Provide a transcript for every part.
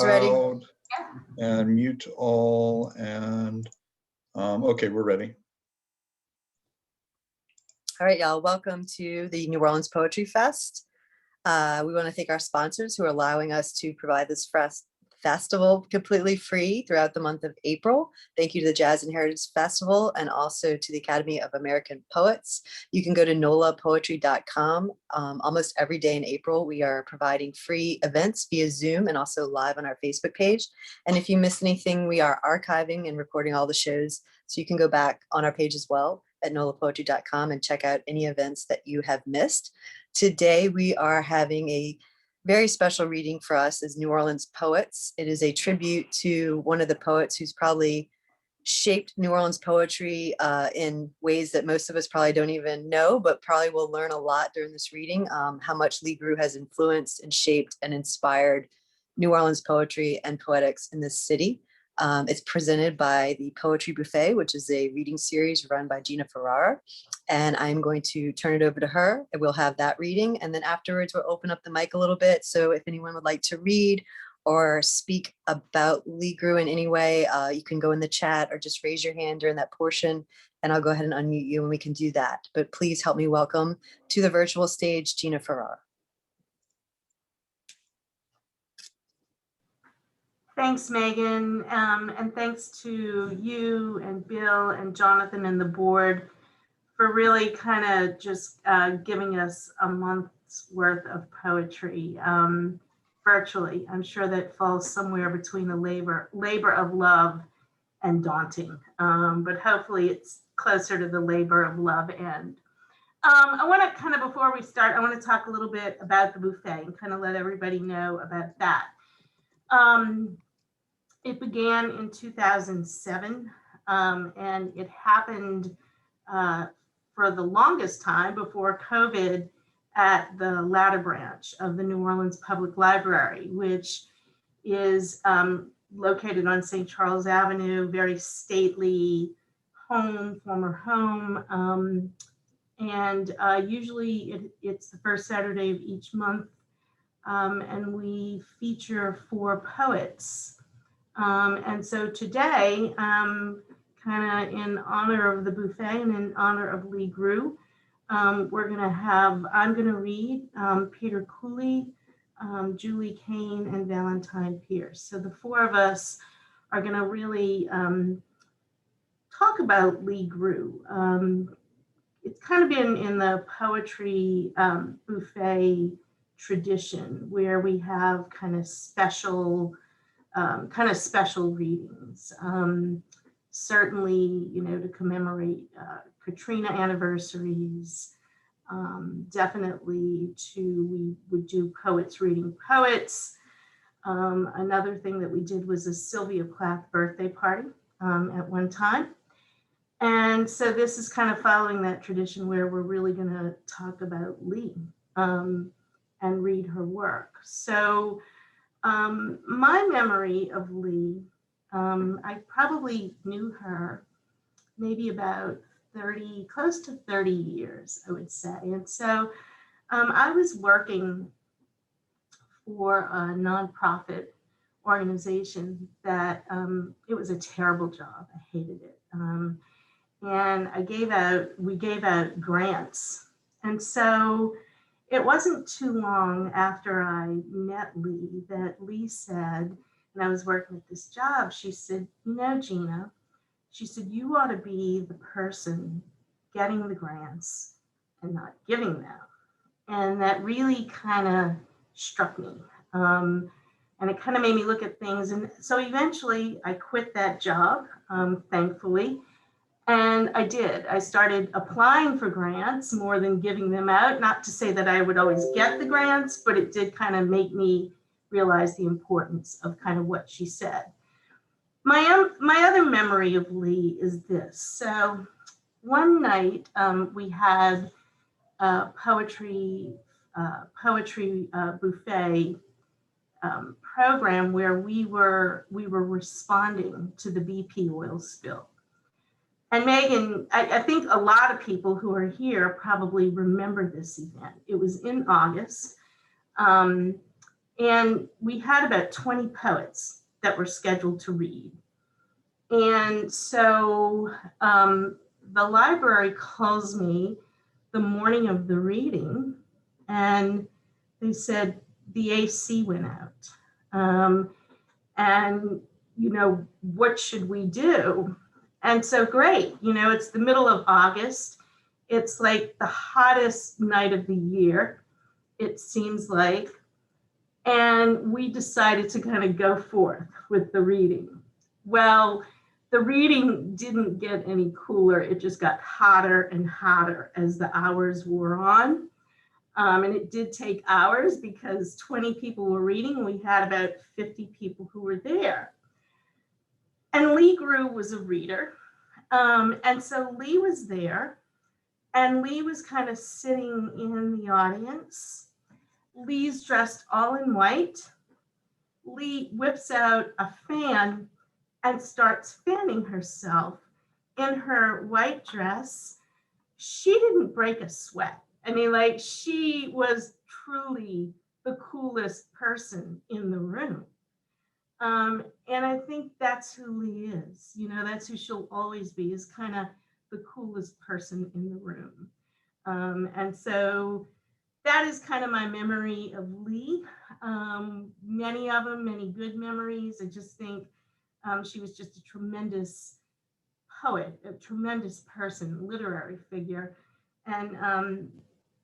Ready. And mute all and okay, we're ready. All right, y'all, welcome to the New Orleans Poetry Fest. We want to thank our sponsors who are allowing us to provide this festival completely free throughout the month of April. Thank you to the Jazz and Heritage Festival and also to the Academy of American Poets. You can go to nolapoetry.com. Almost every day in April, we are providing free events via Zoom and also live on our Facebook page. And if you missed anything, we are archiving and recording all the shows. So you can go back on our page as well at nolapoetry.com and check out any events that you have missed. Today, we are having a very special reading for us as New Orleans poets. It is a tribute to one of the poets who's probably shaped New Orleans poetry in ways that most of us probably don't even know, but probably will learn a lot during this reading, how much Lee Grue has influenced and shaped and inspired New Orleans poetry and poetics in this city. It's presented by the Poetry Buffet, which is a reading series run by Gina Ferrara. And I'm going to turn it over to her and we'll have that reading. And then afterwards, we'll open up the mic a little bit. So if anyone would like to read or speak about Lee Grue in any way, you can go in the chat or just raise your hand during that portion and I'll go ahead and unmute you and we can do that. But please help me welcome to the virtual stage, Gina Ferrara. Thanks, Megan, and thanks to you and Bill and Jonathan and the board for really kind of just giving us a month's worth of poetry virtually. I'm sure that falls somewhere between the labor of love and daunting, but hopefully it's closer to the labor of love end. I want to kind of, before we start, I want to talk a little bit about the buffet and kind of let everybody know about that. It began in 2007, and it happened for the longest time before COVID at the Ladder Branch of the New Orleans Public Library, which is located on St. Charles Avenue, very stately home, former home. And usually it's the first Saturday of each month, and we feature 4 poets. And so today, kind of in honor of the buffet and in honor of Lee Grue, I'm going to read Peter Cooley, Julie Kane, and Valentine Pierce. So the 4 of us are going to really talk about Lee Grue. It's kind of been in the poetry buffet tradition where we have kind of special readings. Certainly, you know, to commemorate Katrina anniversaries. Definitely we would do poets reading poets. Another thing that we did was a Sylvia Plath birthday party at one time. And so this is kind of following that tradition where we're really going to talk about Lee and read her work. So my memory of Lee, I probably knew her maybe about close to 30 years, I would say. And so I was working for a nonprofit organization that it was a terrible job. I hated it. And we gave out grants. And so it wasn't too long after I met Lee that Lee said, and I was working at this job, she said, you know, Gina, she said, you ought to be the person getting the grants and not giving them. And that really kind of struck me. And it kind of made me look at things. And so eventually I quit that job, thankfully. And I did. I started applying for grants more than giving them out. Not to say that I would always get the grants, but it did kind of make me realize the importance of kind of what she said. My other memory of Lee is this. So one night we had a poetry buffet program where we were responding to the BP oil spill. And Megan, I think a lot of people who are here probably remember this event. It was in August. And we had about 20 poets that were scheduled to read. And so the library calls me the morning of the reading, and they said the AC went out. And, you know, what should we do? And so great, you know, it's the middle of August. It's like the hottest night of the year, it seems like. And we decided to kind of go forth with the reading. Well, the reading didn't get any cooler. It just got hotter and hotter as the hours wore on. And it did take hours because 20 people were reading. We had about 50 people who were there. And Lee Grue was a reader. And so Lee was there, and Lee was kind of sitting in the audience. Lee's dressed all in white. Lee whips out a fan and starts fanning herself in her white dress. She didn't break a sweat. I mean, like, she was truly the coolest person in the room. And I think that's who Lee is. You know, that's who she'll always be, is kind of the coolest person in the room. And so that is kind of my memory of Lee. Many of them, many good memories. I just think she was just a tremendous poet, a tremendous person, literary figure. And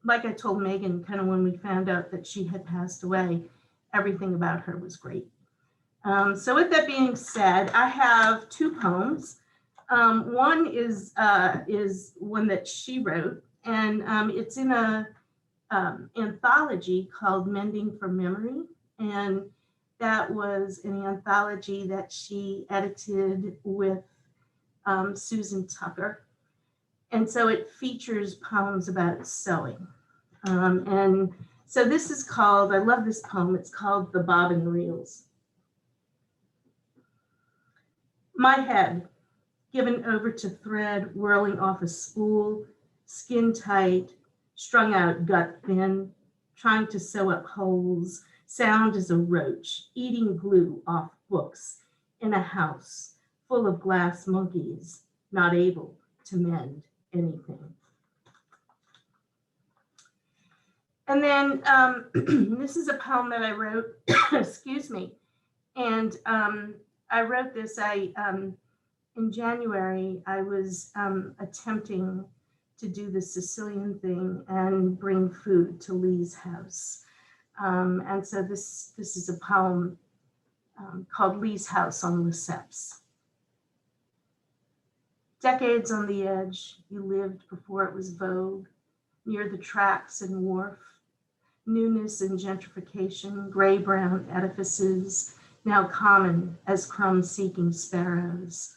like I told Megan, kind of when we found out that she had passed away, everything about her was great. So with that being said, I have two poems. One is one that she wrote, and it's in a anthology called Mending for Memory. And that was an anthology that she edited with Susan Tucker. And so it features poems about sewing. And so this is called, I love this poem, it's called The Bobbin Reels. My head, given over to thread, whirling off a spool, skin tight, strung out gut thin, trying to sew up holes, sound as a roach, eating glue off books in a house full of glass monkeys, not able to mend anything. And then this is a poem that I wrote, excuse me, and I wrote this, in January, I was attempting to do the Sicilian thing and bring food to Lee's house. And so this is a poem called Lee's House on Lesseps. Decades on the edge, you lived before it was vogue, near the tracks and wharf, newness and gentrification, gray-brown edifices, now common as crumb-seeking sparrows.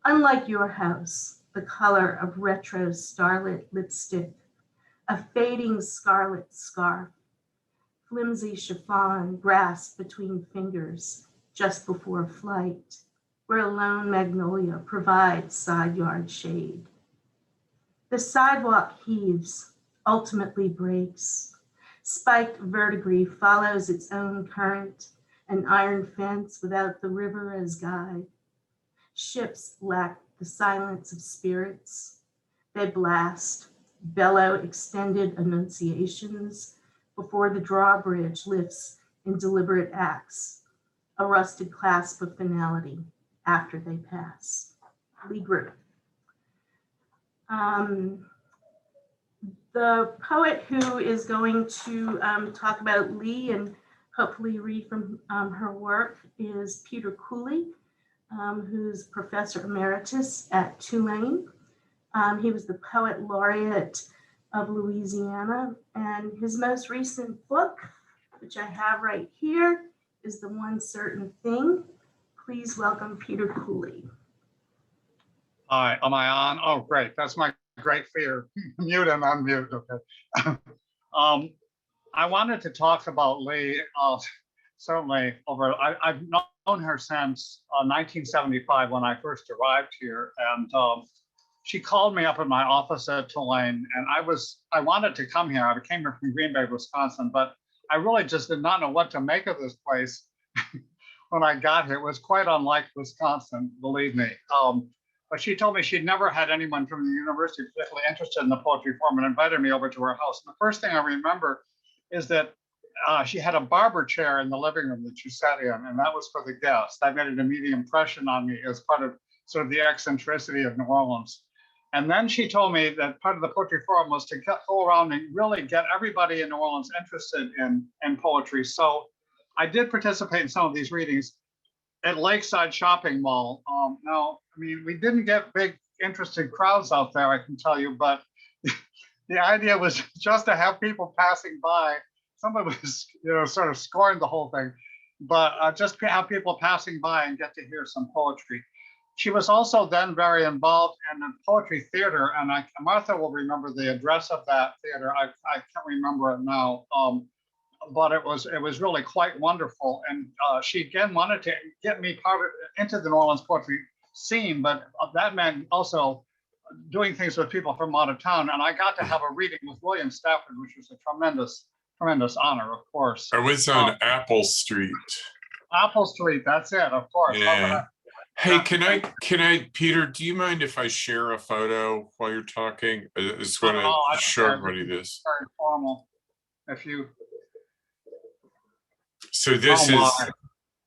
Unlike your house, the color of retro starlit lipstick, a fading scarlet scarf, flimsy chiffon grasped between fingers just before flight, where a lone magnolia provides side yard shade. The sidewalk heaves, ultimately breaks. Spiked verdigris follows its own current, an iron fence without the river as guide. Ships lack the silence of spirits. They blast, bellow extended enunciations before the drawbridge lifts in deliberate acts, a rusted clasp of finality after they pass. Lee Grue. The poet who is going to talk about Lee and hopefully read from her work is Peter Cooley, who's professor emeritus at Tulane. He was the poet laureate of Louisiana, and his most recent book, which I have right here, is The One Certain Thing. Please welcome Peter Cooley. Hi, am I on? Oh, great. That's my great fear. Mute and unmute. Okay. I wanted to talk about Lee. Certainly, I've known her since 1975 when I first arrived here, and she called me up in my office at Tulane, and I wanted to come here. I came here from Green Bay, Wisconsin, but I really just did not know what to make of this place when I got here. It was quite unlike Wisconsin, believe me. But she told me she'd never had anyone from the university particularly interested in the poetry form and invited me over to her house. And the first thing I remember is that she had a barber chair in the living room that she sat in, and that was for the guests. That made an immediate impression on me as part of sort of the eccentricity of New Orleans. And then she told me that part of the poetry forum was to go around and really get everybody in New Orleans interested in poetry. So I did participate in some of these readings at Lakeside Shopping Mall. Now, I mean, we didn't get big interested crowds out there, I can tell you, but the idea was just to have people passing by. Somebody was, sort of scoring the whole thing, but just to have people passing by and get to hear some poetry. She was also then very involved in the poetry theater, and Martha will remember the address of that theater. I can't remember it now, but it was really quite wonderful. And she again wanted to get me into the New Orleans poetry scene, but that meant also doing things with people from out of town. And I got to have a reading with William Stafford, which was a tremendous honor, of course. I was on Apple Street. Apple Street, that's it, of course. Yeah. Hey, can I, Peter, do you mind if I share a photo while you're talking? I just want to show everybody this. Very formal. If you. So this is,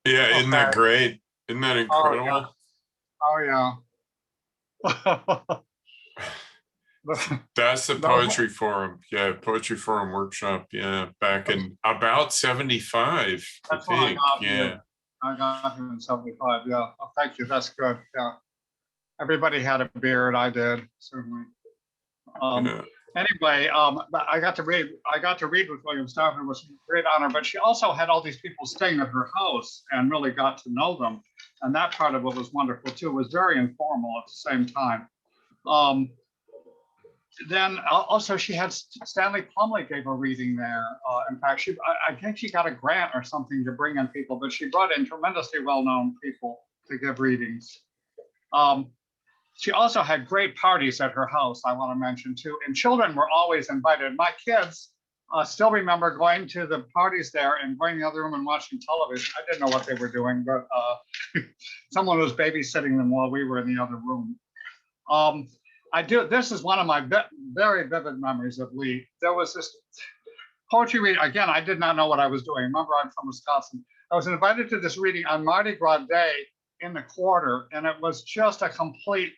yeah, isn't that great? Isn't that incredible? Oh, yeah. That's the poetry forum. Yeah, poetry forum workshop. Yeah, back in about 75, I think. Yeah. I got him in 75. Yeah. Oh, thank you. That's good. Yeah. Everybody had a beard. I did, certainly. Anyway, I got to read with William Stafford. It was a great honor, but she also had all these people staying at her house and really got to know them. And that part of it was wonderful too. It was very informal at the same time. Then also she had Stanley Plumley gave a reading there. In fact, I think she got a grant or something to bring in people, but she brought in tremendously well-known people to give readings. She also had great parties at her house, I want to mention too, and children were always invited. My kids still remember going to the parties there and going in the other room and watching television. I didn't know what they were doing, but someone was babysitting them while we were in the other room. This is one of my very vivid memories of Lee. There was this poetry reading. Again, I did not know what I was doing. Remember, I'm from Wisconsin. I was invited to this reading on Mardi Gras Day in the Quarter, and it was just a complete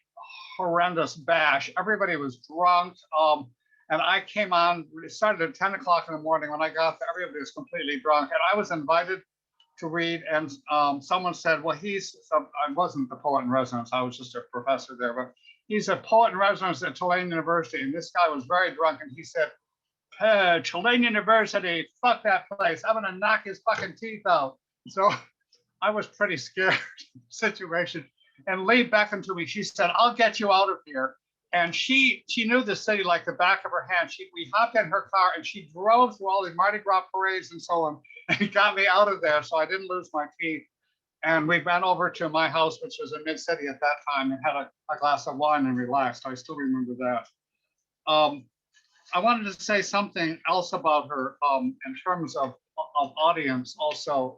horrendous bash. Everybody was drunk. And I came on, it started at 10 o'clock in the morning. When I got there, everybody was completely drunk. And I was invited to read, and someone said, well, I wasn't the poet in residence. I was just a professor there, but he's a poet in residence at Tulane University. And this guy was very drunk, and he said, hey, Tulane University, fuck that place. I'm gonna knock his fucking teeth out. So I was pretty scared of the situation. And Lee beckoned to me. She said, I'll get you out of here. And she knew the city like the back of her hand. We hopped in her car and she drove through all the Mardi Gras parades and so on, and got me out of there so I didn't lose my teeth. And we went over to my house, which was in mid-city at that time, and had a glass of wine and relaxed. I still remember that. I wanted to say something else about her in terms of audience also.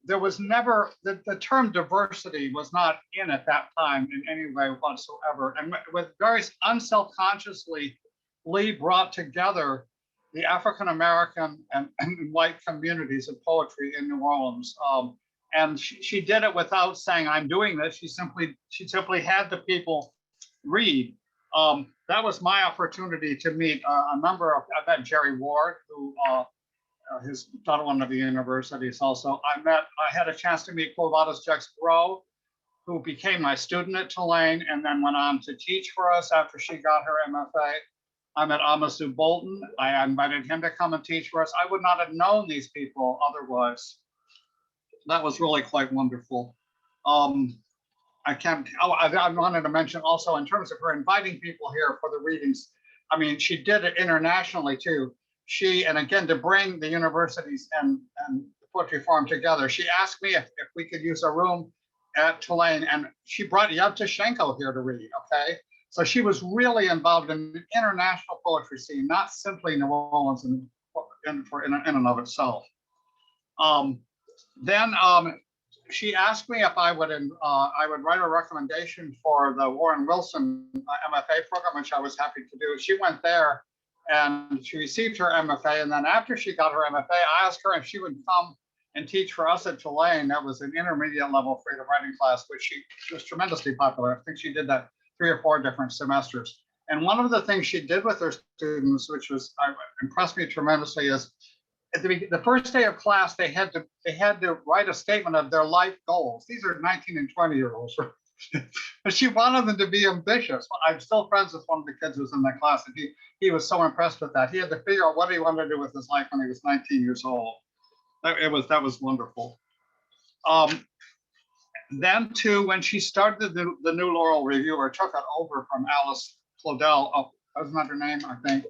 There was never, the term diversity was not in at that time in any way whatsoever. And with very unselfconsciously, Lee brought together the African-American and white communities of poetry in New Orleans. And she did it without saying, I'm doing this. She simply had the people read. That was my opportunity to meet a number of, I met Jerry Ward, who his daughter, one of the universities also. I had a chance to meet Clovis Grue, who became my student at Tulane and then went on to teach for us after she got her MFA. I met Amadou Bolton. I invited him to come and teach for us. I would not have known these people otherwise. That was really quite wonderful. I wanted to mention also in terms of her inviting people here for the readings. I mean, she did it internationally too. And again, to bring the universities and the poetry forum together, she asked me if we could use a room at Tulane, and she brought Yevtushenko here to read, okay? So she was really involved in the international poetry scene, not simply New Orleans and in and of itself. Then she asked me if I would write a recommendation for the Warren Wilson MFA program, which I was happy to do. She went there and she received her MFA. And then after she got her MFA, I asked her if she would come and teach for us at Tulane. That was an intermediate level creative writing class, which she was tremendously popular. I think she did that 3 or 4 different semesters. And one of the things she did with her students, which was impressed me tremendously, is at the first day of class, they had to write a statement of their life goals. These are 19 and 20-year-olds. But she wanted them to be ambitious. I'm still friends with one of the kids who was in that class, and he was so impressed with that. He had to figure out what he wanted to do with his life when he was 19 years old. That was wonderful. Then too, when she started the New Laurel Review, or took it over from Alice Claudel, that was not her name, I think.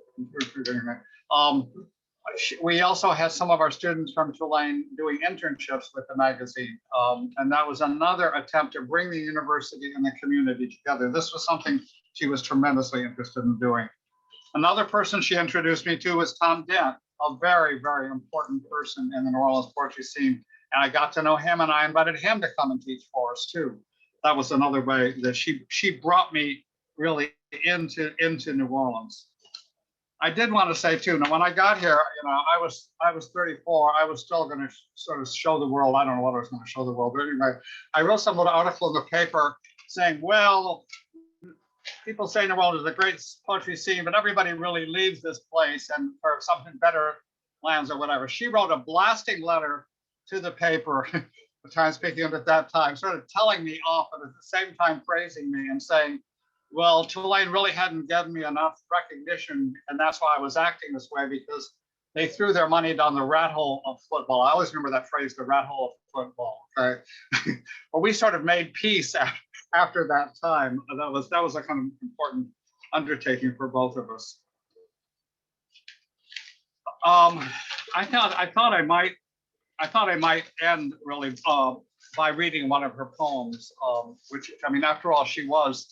We also had some of our students from Tulane doing internships with the magazine. And that was another attempt to bring the university and the community together. This was something she was tremendously interested in doing. Another person she introduced me to was Tom Dent, a very, very important person in the New Orleans poetry scene. And I got to know him, and I invited him to come and teach for us too. That was another way that she brought me really into New Orleans. I did want to say too, now when I got here, I was 34. I was still going to sort of show the world. I don't know what I was going to show the world, but anyway, I wrote some little article in the paper saying, well, people say New Orleans is a great poetry scene, but everybody really leaves this place and for something better lands or whatever. She wrote a blasting letter to the paper, the Times Picayune at that time, sort of telling me off, but at the same time praising me and saying, well, Tulane really hadn't given me enough recognition, and that's why I was acting this way, because they threw their money down the rat hole of football. I always remember that phrase, the rat hole of football. Okay, well, we sort of made peace after that time. That was a kind of important undertaking for both of us. I thought I might end really by reading one of her poems, which, I mean, after all, she was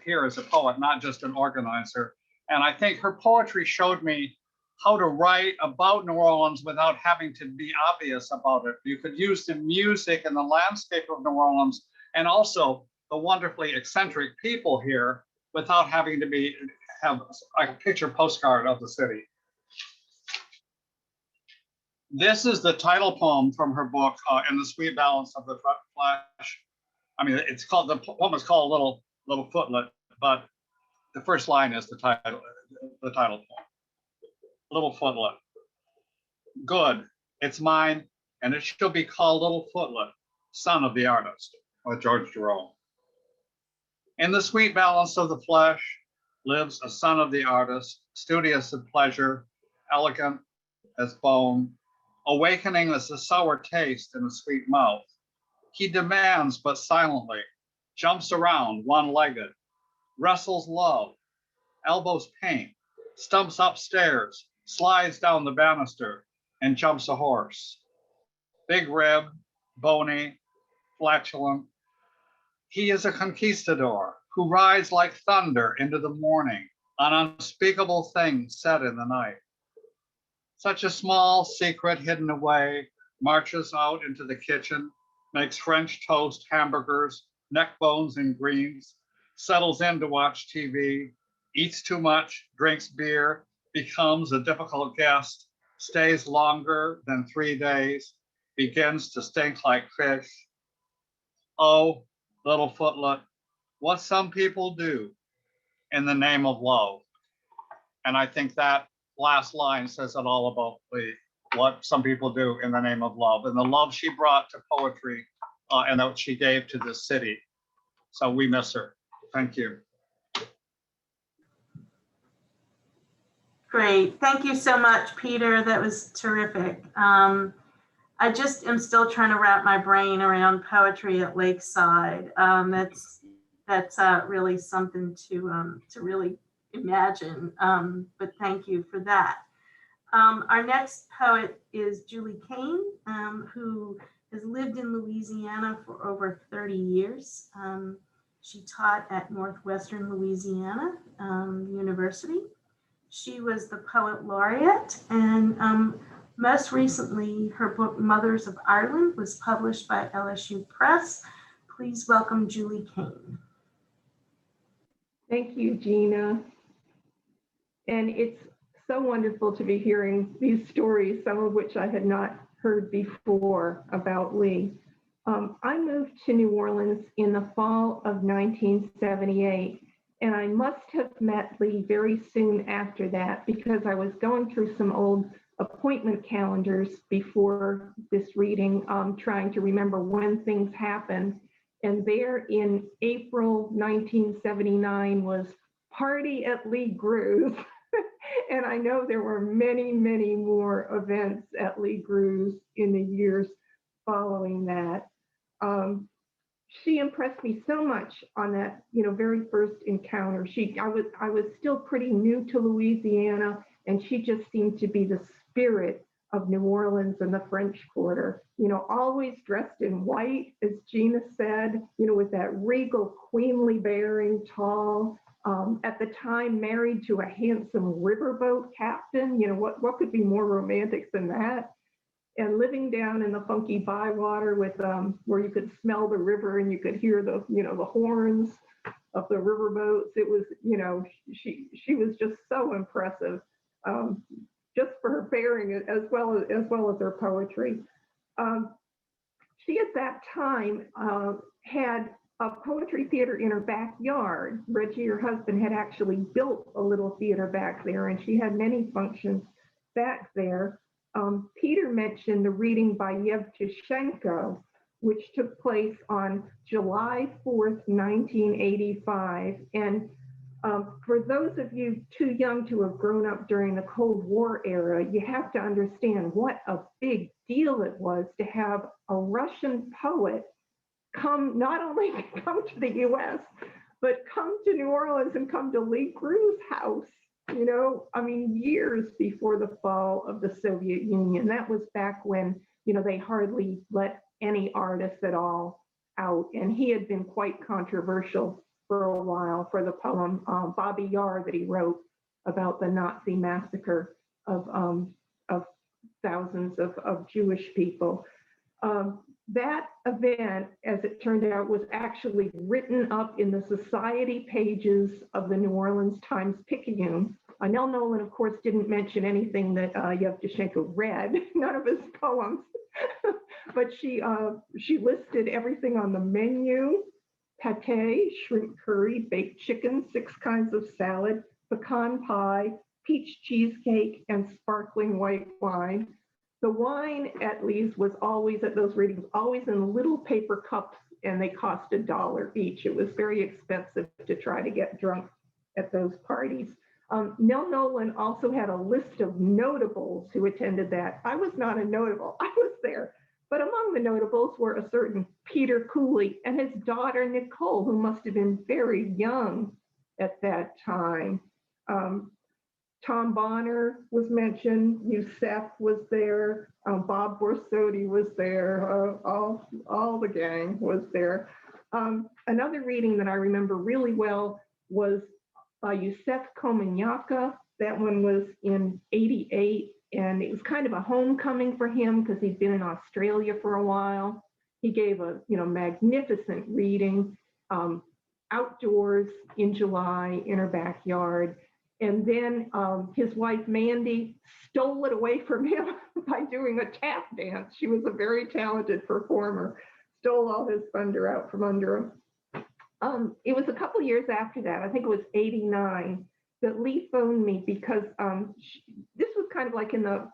here as a poet, not just an organizer. And I think her poetry showed me how to write about New Orleans without having to be obvious about it. You could use the music and the landscape of New Orleans, and also the wonderfully eccentric people here, without having to have a picture postcard of the city. This is the title poem from her book, In the Sweet Balance of the Flesh. I mean, the poem is called Little Footlet, but the first line is the title poem. Little Footlet. Good, it's mine, and it shall be called Little Footlet, son of the artist, by George Jerome. In the sweet balance of the flesh lives a son of the artist, studious of pleasure, elegant as bone, awakening as a sour taste in a sweet mouth. He demands but silently, jumps around one-legged, wrestles love, elbows paint, stumps upstairs, slides down the banister, and jumps a horse. Big rib, bony, flatulent. He is a conquistador who rides like thunder into the morning on unspeakable things said in the night. Such a small secret hidden away marches out into the kitchen, makes French toast, hamburgers, neck bones, and greens, settles in to watch TV, eats too much, drinks beer, becomes a difficult guest, stays longer than 3 days, begins to stink like fish. Oh, little footlet, what some people do in the name of love. And I think that last line says it all about what some people do in the name of love, and the love she brought to poetry and that she gave to this city. So we miss her. Thank you. Great. Thank you so much, Peter. That was terrific. I just am still trying to wrap my brain around poetry at Lakeside. That's really something to really imagine. But thank you for that. Our next poet is Julie Kane, who has lived in Louisiana for over 30 years. She taught at Northwestern Louisiana University. She was the poet laureate, and most recently, her book, Mothers of Ireland, was published by LSU Press. Please welcome Julie Kane. Thank you, Gina. And it's so wonderful to be hearing these stories, some of which I had not heard before about Lee. I moved to New Orleans in the fall of 1978, and I must have met Lee very soon after that because I was going through some old appointment calendars before this reading, trying to remember when things happened. And there in April 1979 was Party at Lee Grue's. And I know there were many, many more events at Lee Grue's in the years following that. She impressed me so much on that, very first encounter. I was still pretty new to Louisiana, and she just seemed to be the spirit of New Orleans and the French Quarter. Always dressed in white, as Gina said, with that regal, queenly bearing, tall. At the time, married to a handsome riverboat captain. What could be more romantic than that? And living down in the funky bywater with where you could smell the river and you could hear the the horns of the riverboats. It was she was just so impressive, just for her bearing as well as her poetry. She at that time had a poetry theater in her backyard. Reggie, her husband, had actually built a little theater back there, and she had many functions back there. Peter mentioned the reading by Yevtushenko, which took place on July 4th, 1985. And for those of you too young to have grown up during the Cold War era, you have to understand what a big deal it was to have a Russian poet not only come to the US, but come to New Orleans and come to Lee Grue's house. Years before the fall of the Soviet Union. That was back when, they hardly let any artists at all out. And he had been quite controversial for a while for the poem Bobby Yar that he wrote about the Nazi massacre of thousands of Jewish people. That event, as it turned out, was actually written up in the society pages of the New Orleans Times-Picayune. Nell Nolan, of course, didn't mention anything that Yevtushenko read, none of his poems, but she listed everything on the menu: pate, shrimp curry, baked chicken, 6 kinds of salad, pecan pie, peach cheesecake, and sparkling white wine. The wine at Lee's was always, at those readings, always in little paper cups, and they cost $1 each. It was very expensive to try to get drunk at those parties. Nell Nolan also had a list of notables who attended that. I was not a notable, I was there. But among the notables were a certain Peter Cooley and his daughter Nicole, who must have been very young at that time. Tom Bonner was mentioned, Youssef was there, Bob Borsodi was there, all the gang was there. Another reading that I remember really well was Youssef Komunyaka. That one was in '88, and it was kind of a homecoming for him because he'd been in Australia for a while. He gave a magnificent reading outdoors in July in her backyard. And then his wife, Mandy, stole it away from him by doing a tap dance. She was a very talented performer, stole all his thunder out from under him. It was a couple years after that, I think it was '89, that Lee phoned me because this was kind of like in the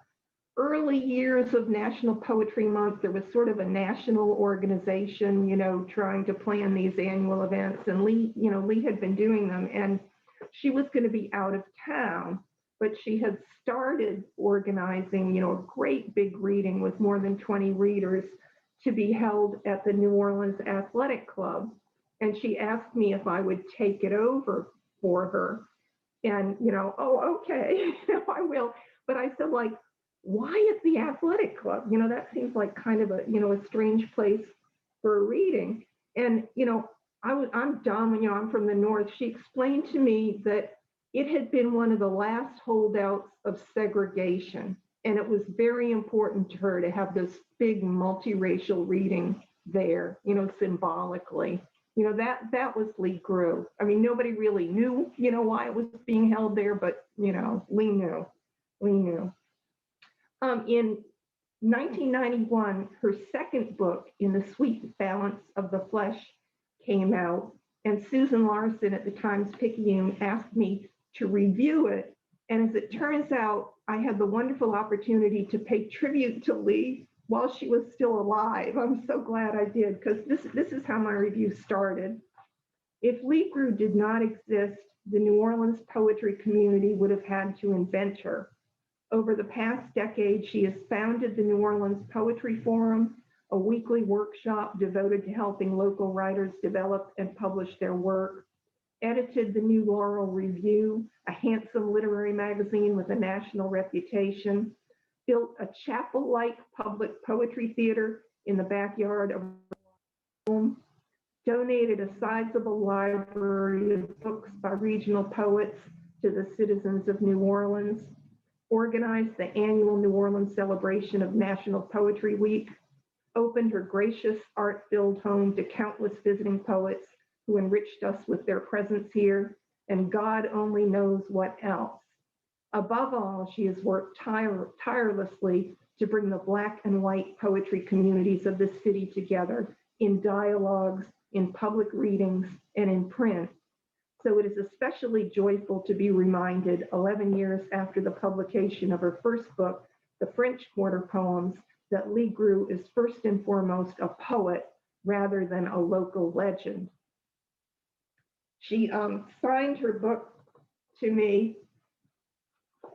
early years of National Poetry Month. There was sort of a national organization, trying to plan these annual events. And Lee had been doing them. And she was going to be out of town, but she had started organizing, a great big reading with more than 20 readers to be held at the New Orleans Athletic Club. And she asked me if I would take it over for her. And, oh, okay, I will. But I said, why at the Athletic Club? That seems like kind of a strange place for a reading. And, I'm dumb, I'm from the North. She explained to me that it had been one of the last holdouts of segregation, and it was very important to her to have this big multiracial reading there, symbolically. That was Lee Grue. I mean, nobody really knew, why it was being held there, but, Lee knew. In 1991, her second book, In the Sweet Balance of the Flesh, came out, and Susan Larson at the Times-Picayune asked me to review it. And as it turns out, I had the wonderful opportunity to pay tribute to Lee while she was still alive. I'm so glad I did, because this is how my review started. If Lee Grue did not exist, the New Orleans poetry community would have had to invent her. Over the past decade, she has founded the New Orleans Poetry Forum, a weekly workshop devoted to helping local writers develop and publish their work, edited the New Laurel Review, a handsome literary magazine with a national reputation, built a chapel-like public poetry theater in the backyard of her home, donated a sizable library of books by regional poets to the citizens of New Orleans, organized the annual New Orleans celebration of National Poetry Week, opened her gracious art-filled home to countless visiting poets who enriched us with their presence here, and God only knows what else. Above all, she has worked tirelessly to bring the Black and white poetry communities of the city together in dialogues, in public readings, and in print. So it is especially joyful to be reminded 11 years after the publication of her first book, The French Quarter Poems, that Lee Grue is first and foremost a poet rather than a local legend. She signed her book to me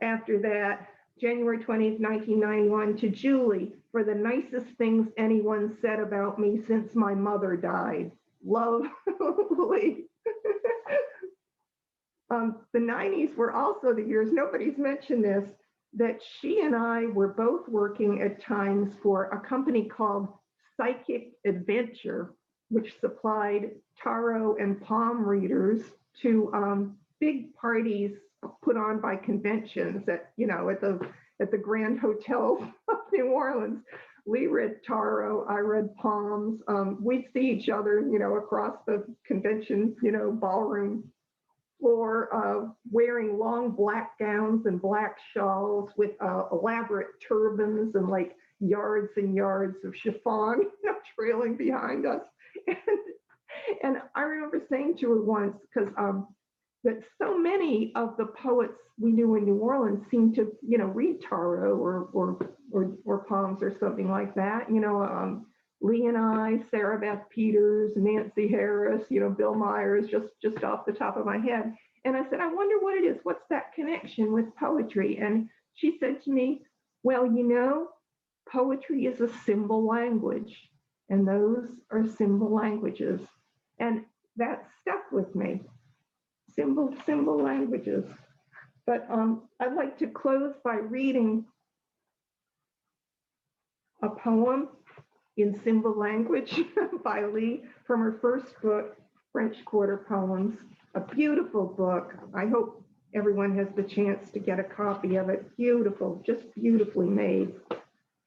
after that, January 20th, 1991, to Julie, for the nicest things anyone said about me since my mother died. Love, Lee. The 90s were also the years, nobody's mentioned this, that she and I were both working at times for a company called Psychic Adventure, which supplied tarot and palm readers to big parties put on by conventions at the Grand Hotels of New Orleans. Lee read tarot, I read palms. We'd see each other, across the convention, ballroom floor, wearing long black gowns and black shawls with elaborate turbans and like yards and yards of chiffon, trailing behind us. And I remember saying to her once, because that so many of the poets we knew in New Orleans seemed to, read tarot or palms or something like that. Lee and I, Sarah Beth Peters, Nancy Harris, Bill Myers, just off the top of my head. And I said, I wonder what it is. What's that connection with poetry? And she said to me, well, poetry is a symbol language, and those are symbol languages. And that stuck with me. Symbol languages. But I'd like to close by reading a poem in symbol language by Lee from her first book, French Quarter Poems, a beautiful book. I hope everyone has the chance to get a copy of it. Beautiful, just beautifully made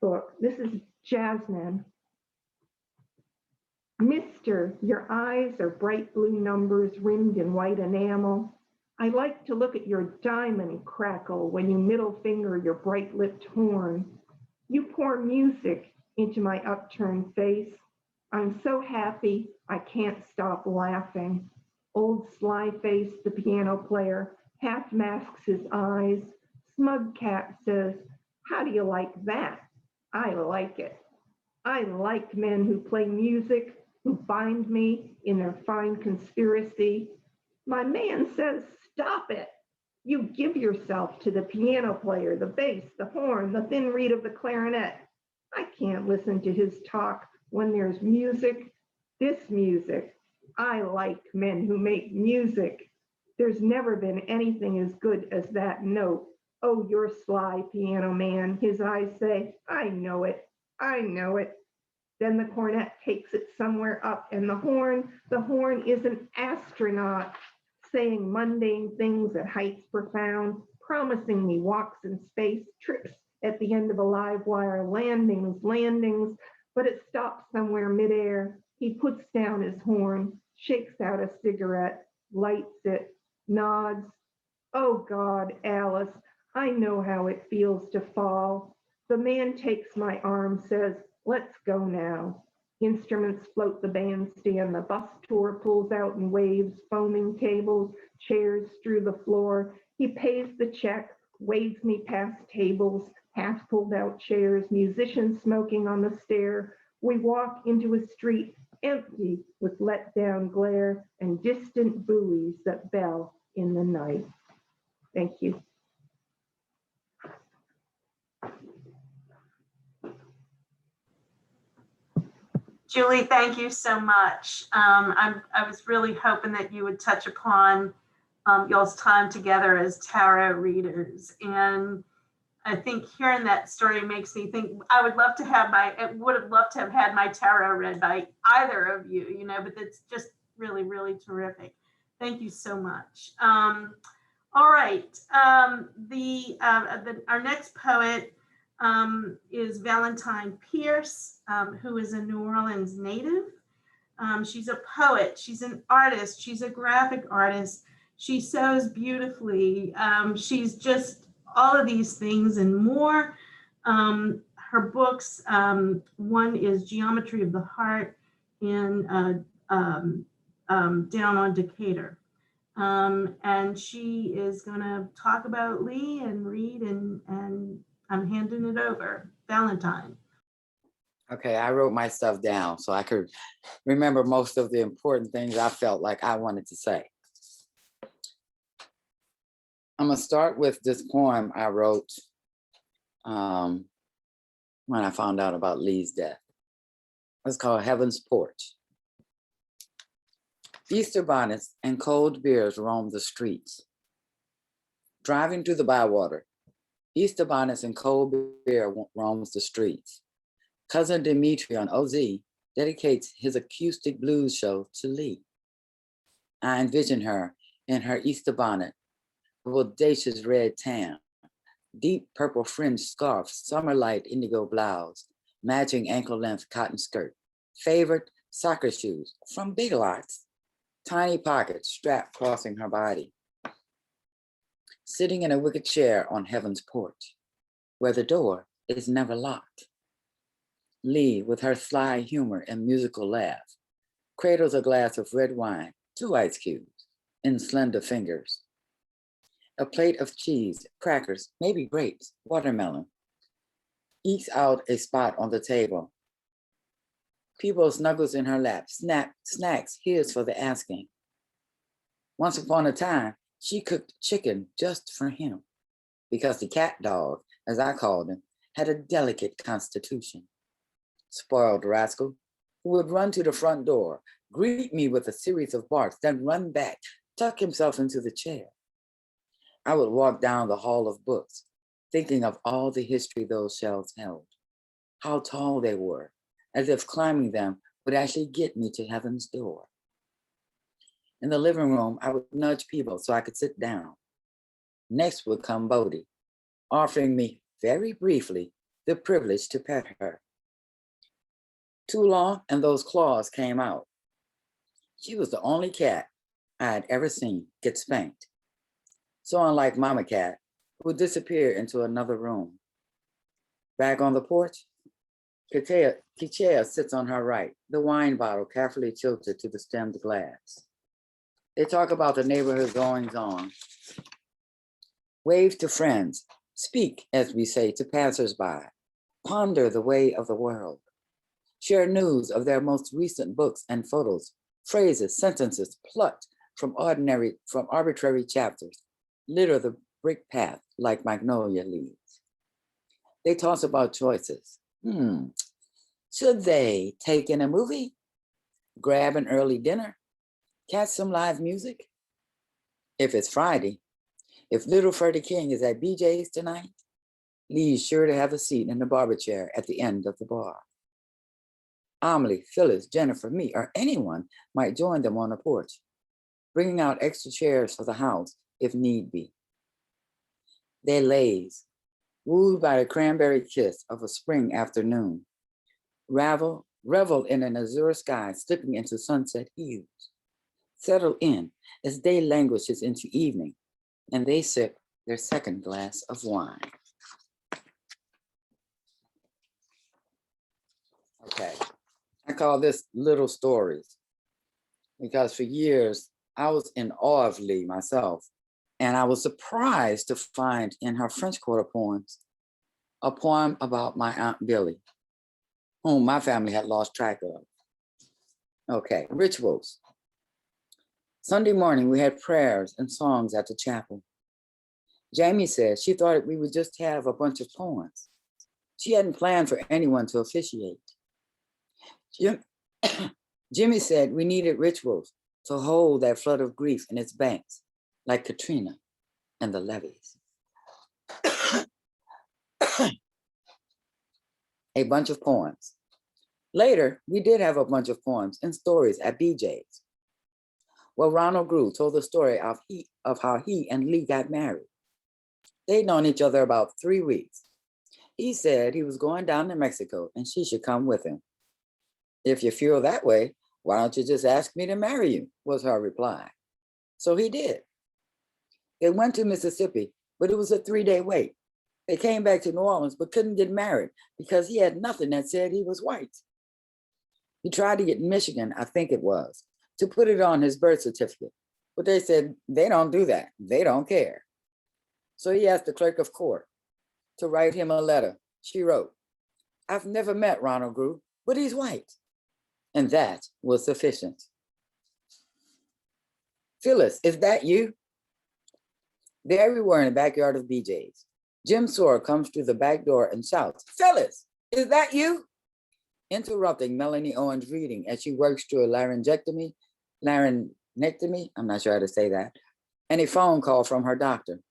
book. This is Jasmine. Mister, your eyes are bright blue numbers rimmed in white enamel. I like to look at your diamond crackle when you middle finger your bright-lipped horn. You pour music into my upturned face. I'm so happy I can't stop laughing. Old Sly Face, the piano player, half masks his eyes. Smug Cat says, how do you like that? I like it. I like men who play music, who bind me in their fine conspiracy. My man says, stop it. You give yourself to the piano player, the bass, the horn, the thin reed of the clarinet. I can't listen to his talk when there's music. This music. I like men who make music. There's never been anything as good as that note. Oh, you're sly, piano man. His eyes say, I know it. I know it. Then the cornet takes it somewhere up, and the horn is an astronaut saying mundane things at heights profound, promising me walks in space, trips at the end of a live wire, landings, but it stops somewhere midair. He puts down his horn, shakes out a cigarette, lights it, nods. Oh God, Alice, I know how it feels to fall. The man takes my arm, says, let's go now. Instruments float the bandstand. The bus tour pulls out in waves, foaming tables, chairs strew the floor. He pays the check, waves me past tables, half pulled out chairs, musicians smoking on the stair. We walk into a street empty with let down glare and distant buoys that bell in the night. Thank you. Julie, thank you so much. I was really hoping that you would touch upon y'all's time together as tarot readers. And I think hearing that story makes me think I would have loved to have had my tarot read by either of you, you know, but it's just really, really terrific. Thank you so much. All right, our next poet is Valentine Pierce, who is a New Orleans native. She's a poet, she's an artist, she's a graphic artist. She sews beautifully. She's just all of these things and more. Her books, one is Geometry of the Heart and Down on Decatur. And she is gonna talk about Lee and read, and I'm handing it over. Valentine. Okay, I wrote my stuff down so I could remember most of the important things I felt like I wanted to say. I'm gonna start with this poem I wrote when I found out about Lee's death. It's called Heaven's Porch. Easter bonnets and cold beers roam the streets. Driving to the bywater, Easter bonnets and cold beer roams the streets. Cousin Dimitri on OZ dedicates his acoustic blues show to Lee. I envision her in her Easter bonnet, audacious red tam, deep purple fringe scarf, summer light indigo blouse, matching ankle length cotton skirt, favorite soccer shoes from Big Lots, tiny pockets strapped crossing her body. Sitting in a wicker chair on Heaven's porch, where the door is never locked. Lee, with her sly humor and musical laugh, cradles a glass of red wine, 2 ice cubes, in slender fingers. A plate of cheese, crackers, maybe grapes, watermelon, ekes out a spot on the table. Peebo snuggles in her lap, snacks his for the asking. Once upon a time, she cooked chicken just for him, because the cat dog, as I called him, had a delicate constitution. Spoiled rascal, who would run to the front door, greet me with a series of barks, then run back, tuck himself into the chair. I would walk down the hall of books, thinking of all the history those shelves held, how tall they were, as if climbing them would actually get me to heaven's door. In the living room, I would nudge Peebo so I could sit down. Next would come Bodie, offering me, very briefly, the privilege to pet her. Too long, and those claws came out. She was the only cat I had ever seen get spanked. So unlike Mama Cat, who would disappear into another room. Back on the porch, Kichea sits on her right, the wine bottle carefully tilted to the stemmed glass. They talk about the neighborhood goings on. Wave to friends, speak, as we say, to passersby, ponder the way of the world. Share news of their most recent books and photos, phrases, sentences plucked from arbitrary chapters, litter the brick path like magnolia leaves. They toss about choices. Should they take in a movie? Grab an early dinner? Catch some live music? If it's Friday, if little Freddie King is at BJ's tonight, Lee's sure to have a seat in the barber chair at the end of the bar. Amelie, Phyllis, Jennifer, me, or anyone might join them on the porch. bringing out extra chairs for the house if need be. They laze, wooed by the cranberry kiss of a spring afternoon, revel in an azure sky slipping into sunset hues, settle in as day languishes into evening, and they sip their second glass of wine. Okay, I call this Little Stories because for years I was in awe of Lee myself, and I was surprised to find in her French Quarter poems a poem about my Aunt Billy, whom my family had lost track of. Okay, rituals. Sunday morning, we had prayers and songs at the chapel. Jamie said she thought we would just have a bunch of poems. She hadn't planned for anyone to officiate. Jimmy said we needed rituals to hold that flood of grief in its banks, like Katrina and the levees. A bunch of poems. Later, we did have a bunch of poems and stories at BJ's. Well, Ronald Grue told the story of how he and Lee got married. They'd known each other about 3 weeks. He said he was going down to Mexico and she should come with him. If you feel that way, why don't you just ask me to marry you, was her reply. So he did. They went to Mississippi, but it was a 3-day wait. They came back to New Orleans, but couldn't get married because he had nothing that said he was white. He tried to get Michigan, I think it was, to put it on his birth certificate, but they said they don't do that. They don't care. So he asked the clerk of court to write him a letter. She wrote, "I've never met Ronald Grue, but he's white." And that was sufficient. "Phyllis, is that you?" There we were in the backyard of BJ's. Jim Sawyer comes through the back door and shouts, "Phyllis, is that you?" Interrupting Melanie Owen's reading as she works through a laryngectomy, I'm not sure how to say that, and a phone call from her doctor.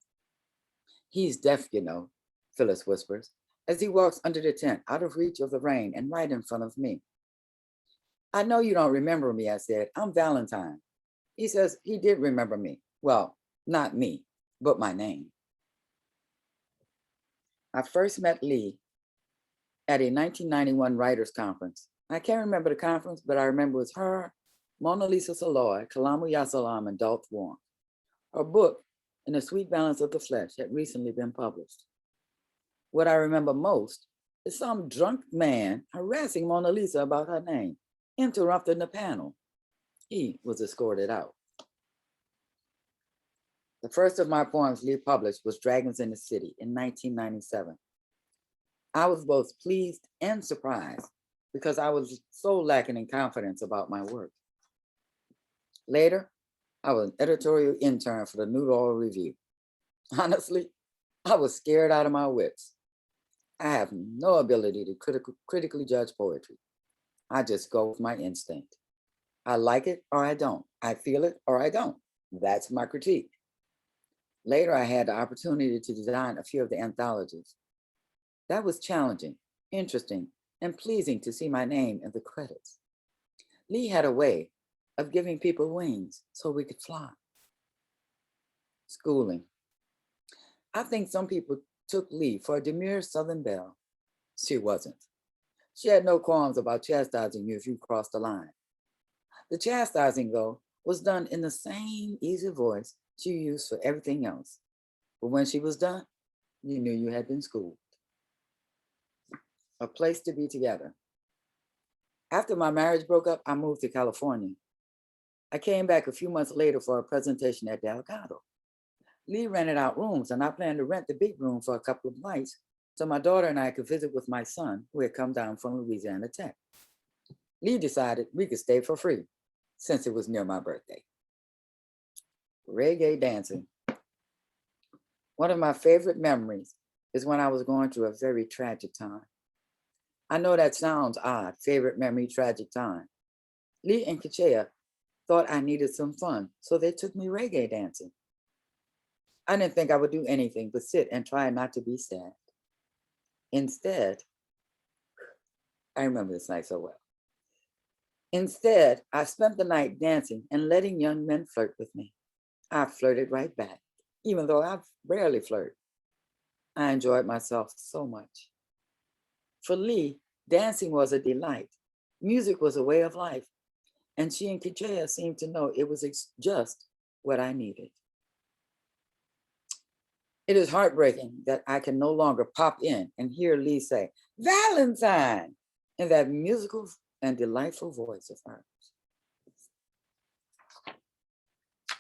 "He's deaf, you know," Phyllis whispers, as he walks under the tent, out of reach of the rain and right in front of me. "I know you don't remember me," I said. "I'm Valentine." He says he did remember me. Well, not me, but my name. I first met Lee at a 1991 writers conference. I can't remember the conference, but I remember it was her, Mona Lisa Saloy, Kalamu Yasalam, and Dolph Warren. Her book, In the Sweet Balance of the Flesh, had recently been published. What I remember most is some drunk man harassing Mona Lisa about her name, interrupting the panel. He was escorted out. The first of my poems Lee published was Dragons in the City in 1997. I was both pleased and surprised because I was so lacking in confidence about my work. Later, I was an editorial intern for the New Oil Review. Honestly, I was scared out of my wits. I have no ability to critically judge poetry. I just go with my instinct. I like it or I don't. I feel it or I don't. That's my critique. Later, I had the opportunity to design a few of the anthologies. That was challenging, interesting, and pleasing to see my name in the credits. Lee had a way of giving people wings so we could fly. Schooling. I think some people took Lee for a demure Southern belle. She wasn't. She had no qualms about chastising you if you crossed the line. The chastising, though, was done in the same easy voice she used for everything else. But when she was done, you knew you had been schooled. A place to be together. After my marriage broke up, I moved to California. I came back a few months later for a presentation at Delgado. Lee rented out rooms, and I planned to rent the big room for a couple of nights so my daughter and I could visit with my son, who had come down from Louisiana Tech. Lee decided we could stay for free since it was near my birthday. Reggae dancing. One of my favorite memories is when I was going through a very tragic time. I know that sounds odd, favorite memory, tragic time. Lee and Kachea thought I needed some fun, so they took me reggae dancing. I didn't think I would do anything but sit and try not to be sad. Instead, I remember this night so well. Instead, I spent the night dancing and letting young men flirt with me. I flirted right back, even though I rarely flirt. I enjoyed myself so much. For Lee, dancing was a delight. Music was a way of life. And she and Kitcheya seemed to know it was just what I needed. It is heartbreaking that I can no longer pop in and hear Lee say, "Valentine," in that musical and delightful voice of hers.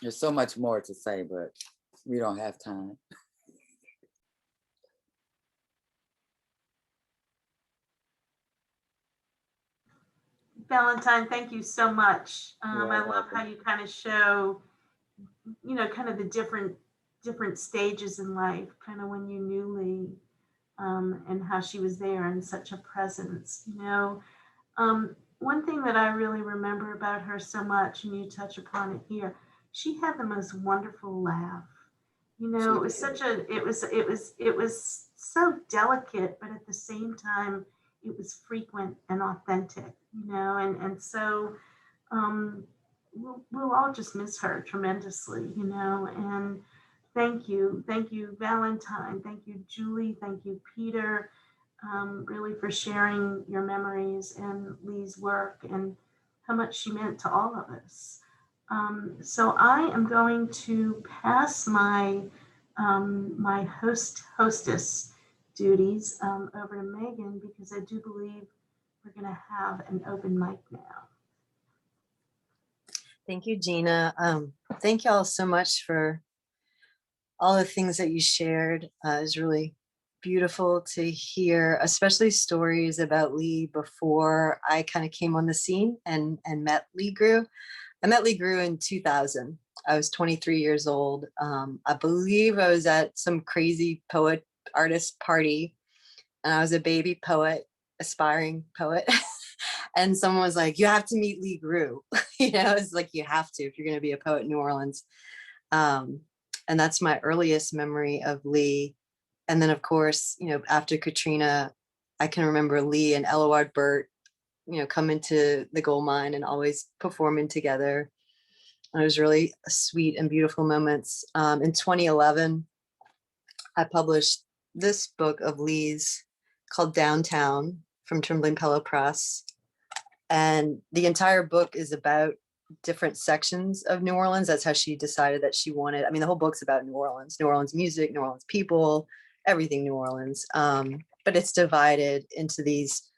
There's so much more to say, but we don't have time. Valentine, thank you so much. You're I love welcome. how you kind of show, you know, kind of the different stages in life, kind of when you knew Lee, and how she was there and such a presence, you know. One thing that I really remember about her so much, and you touch upon it here, she had the most wonderful laugh. You know, it was such a, it was so delicate, but at the same time, it was frequent and authentic, you know, and so we'll all just miss her tremendously, you know, and thank you, Valentine, thank you, Julie, thank you, Peter, really for sharing your memories and Lee's work and how much she meant to all of us. So I am going to pass my my hostess duties over to Megan, because I do believe we're going to have an open mic now. Thank you, Gina. Thank you all so much for all the things that you shared. It was really beautiful to hear, especially stories about Lee before I kind of came on the scene and met Lee Grue. I met Lee Grue in 2000. I was 23 years old. I believe I was at some crazy poet artist party, and I was a baby poet, aspiring poet. And someone was like, "You have to meet Lee Grue." You know, it's like, you have to if you're going to be a poet in New Orleans. And that's my earliest memory of Lee. And then, of course, you know, after Katrina, I can remember Lee and Eloward Burt, you know, come into the gold mine and always performing together. And it was really sweet and beautiful moments. In 2011, I published this book of Lee's called Downtown from Trembling Pillow Press. And the entire book is about different sections of New Orleans. That's how she decided that she wanted. I mean, the whole book's about New Orleans music, New Orleans people, everything New Orleans. But it's divided into these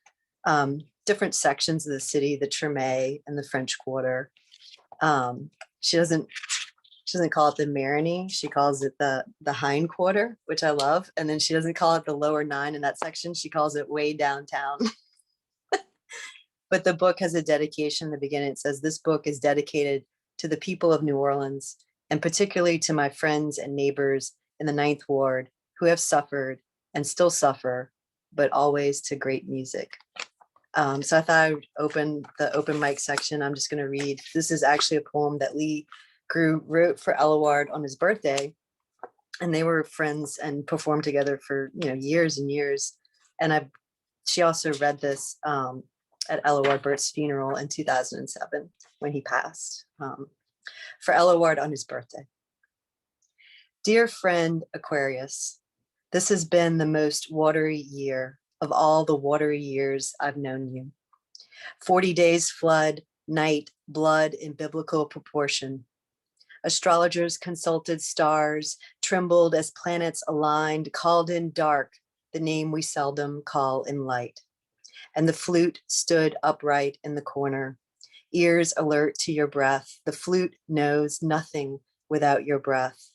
different sections of the city, the Treme and the French Quarter. She doesn't call it the Marigny. She calls it the Hind Quarter, which I love. And then she doesn't call it the Lower Nine in that section. She calls it way downtown. But the book has a dedication in the beginning. It says, "This book is dedicated to the people of New Orleans, and particularly to my friends and neighbors in the Ninth Ward who have suffered and still suffer, but always to great music." So I thought I would open the open mic section. I'm just going to read. This is actually a poem that Lee Grue wrote for Eloward on his birthday. And they were friends and performed together for, you know, years and years. And she also read this at Eloward Burt's funeral in 2007 when he passed, for Eloward on his birthday. "Dear friend Aquarius, this has been the most watery year of all the watery years I've known you. 40 days flood, night, blood in biblical proportion. Astrologers consulted stars, trembled as planets aligned, called in dark the name we seldom call in light. And the flute stood upright in the corner, ears alert to your breath. The flute knows nothing without your breath.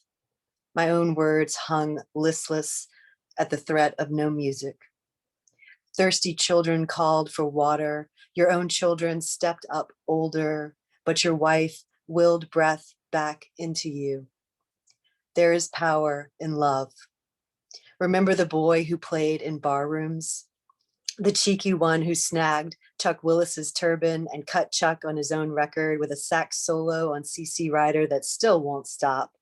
My own words hung listless at the threat of no music. Thirsty children called for water. Your own children stepped up older, but your wife willed breath back into you. There is power in love. Remember the boy who played in bar rooms? The cheeky one who snagged Chuck Willis's turban and cut Chuck on his own record with a sax solo on CC Rider that still won't stop.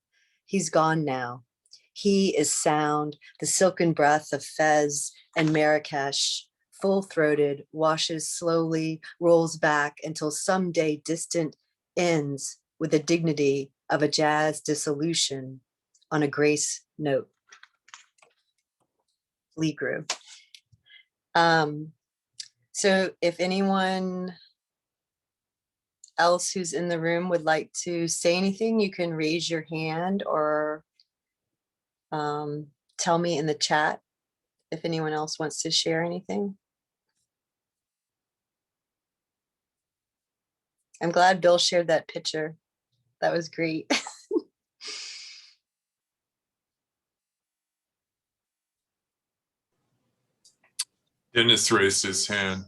He's gone now. He is sound, the silken breath of Fez and Marrakesh, full-throated, washes slowly, rolls back until someday distant ends with the dignity of a jazz dissolution on a grace note. Lee Grue. So if anyone else who's in the room would like to say anything, you can raise your hand or tell me in the chat if anyone else wants to share anything. I'm glad Bill shared that picture. That was great. Dennis raised his hand.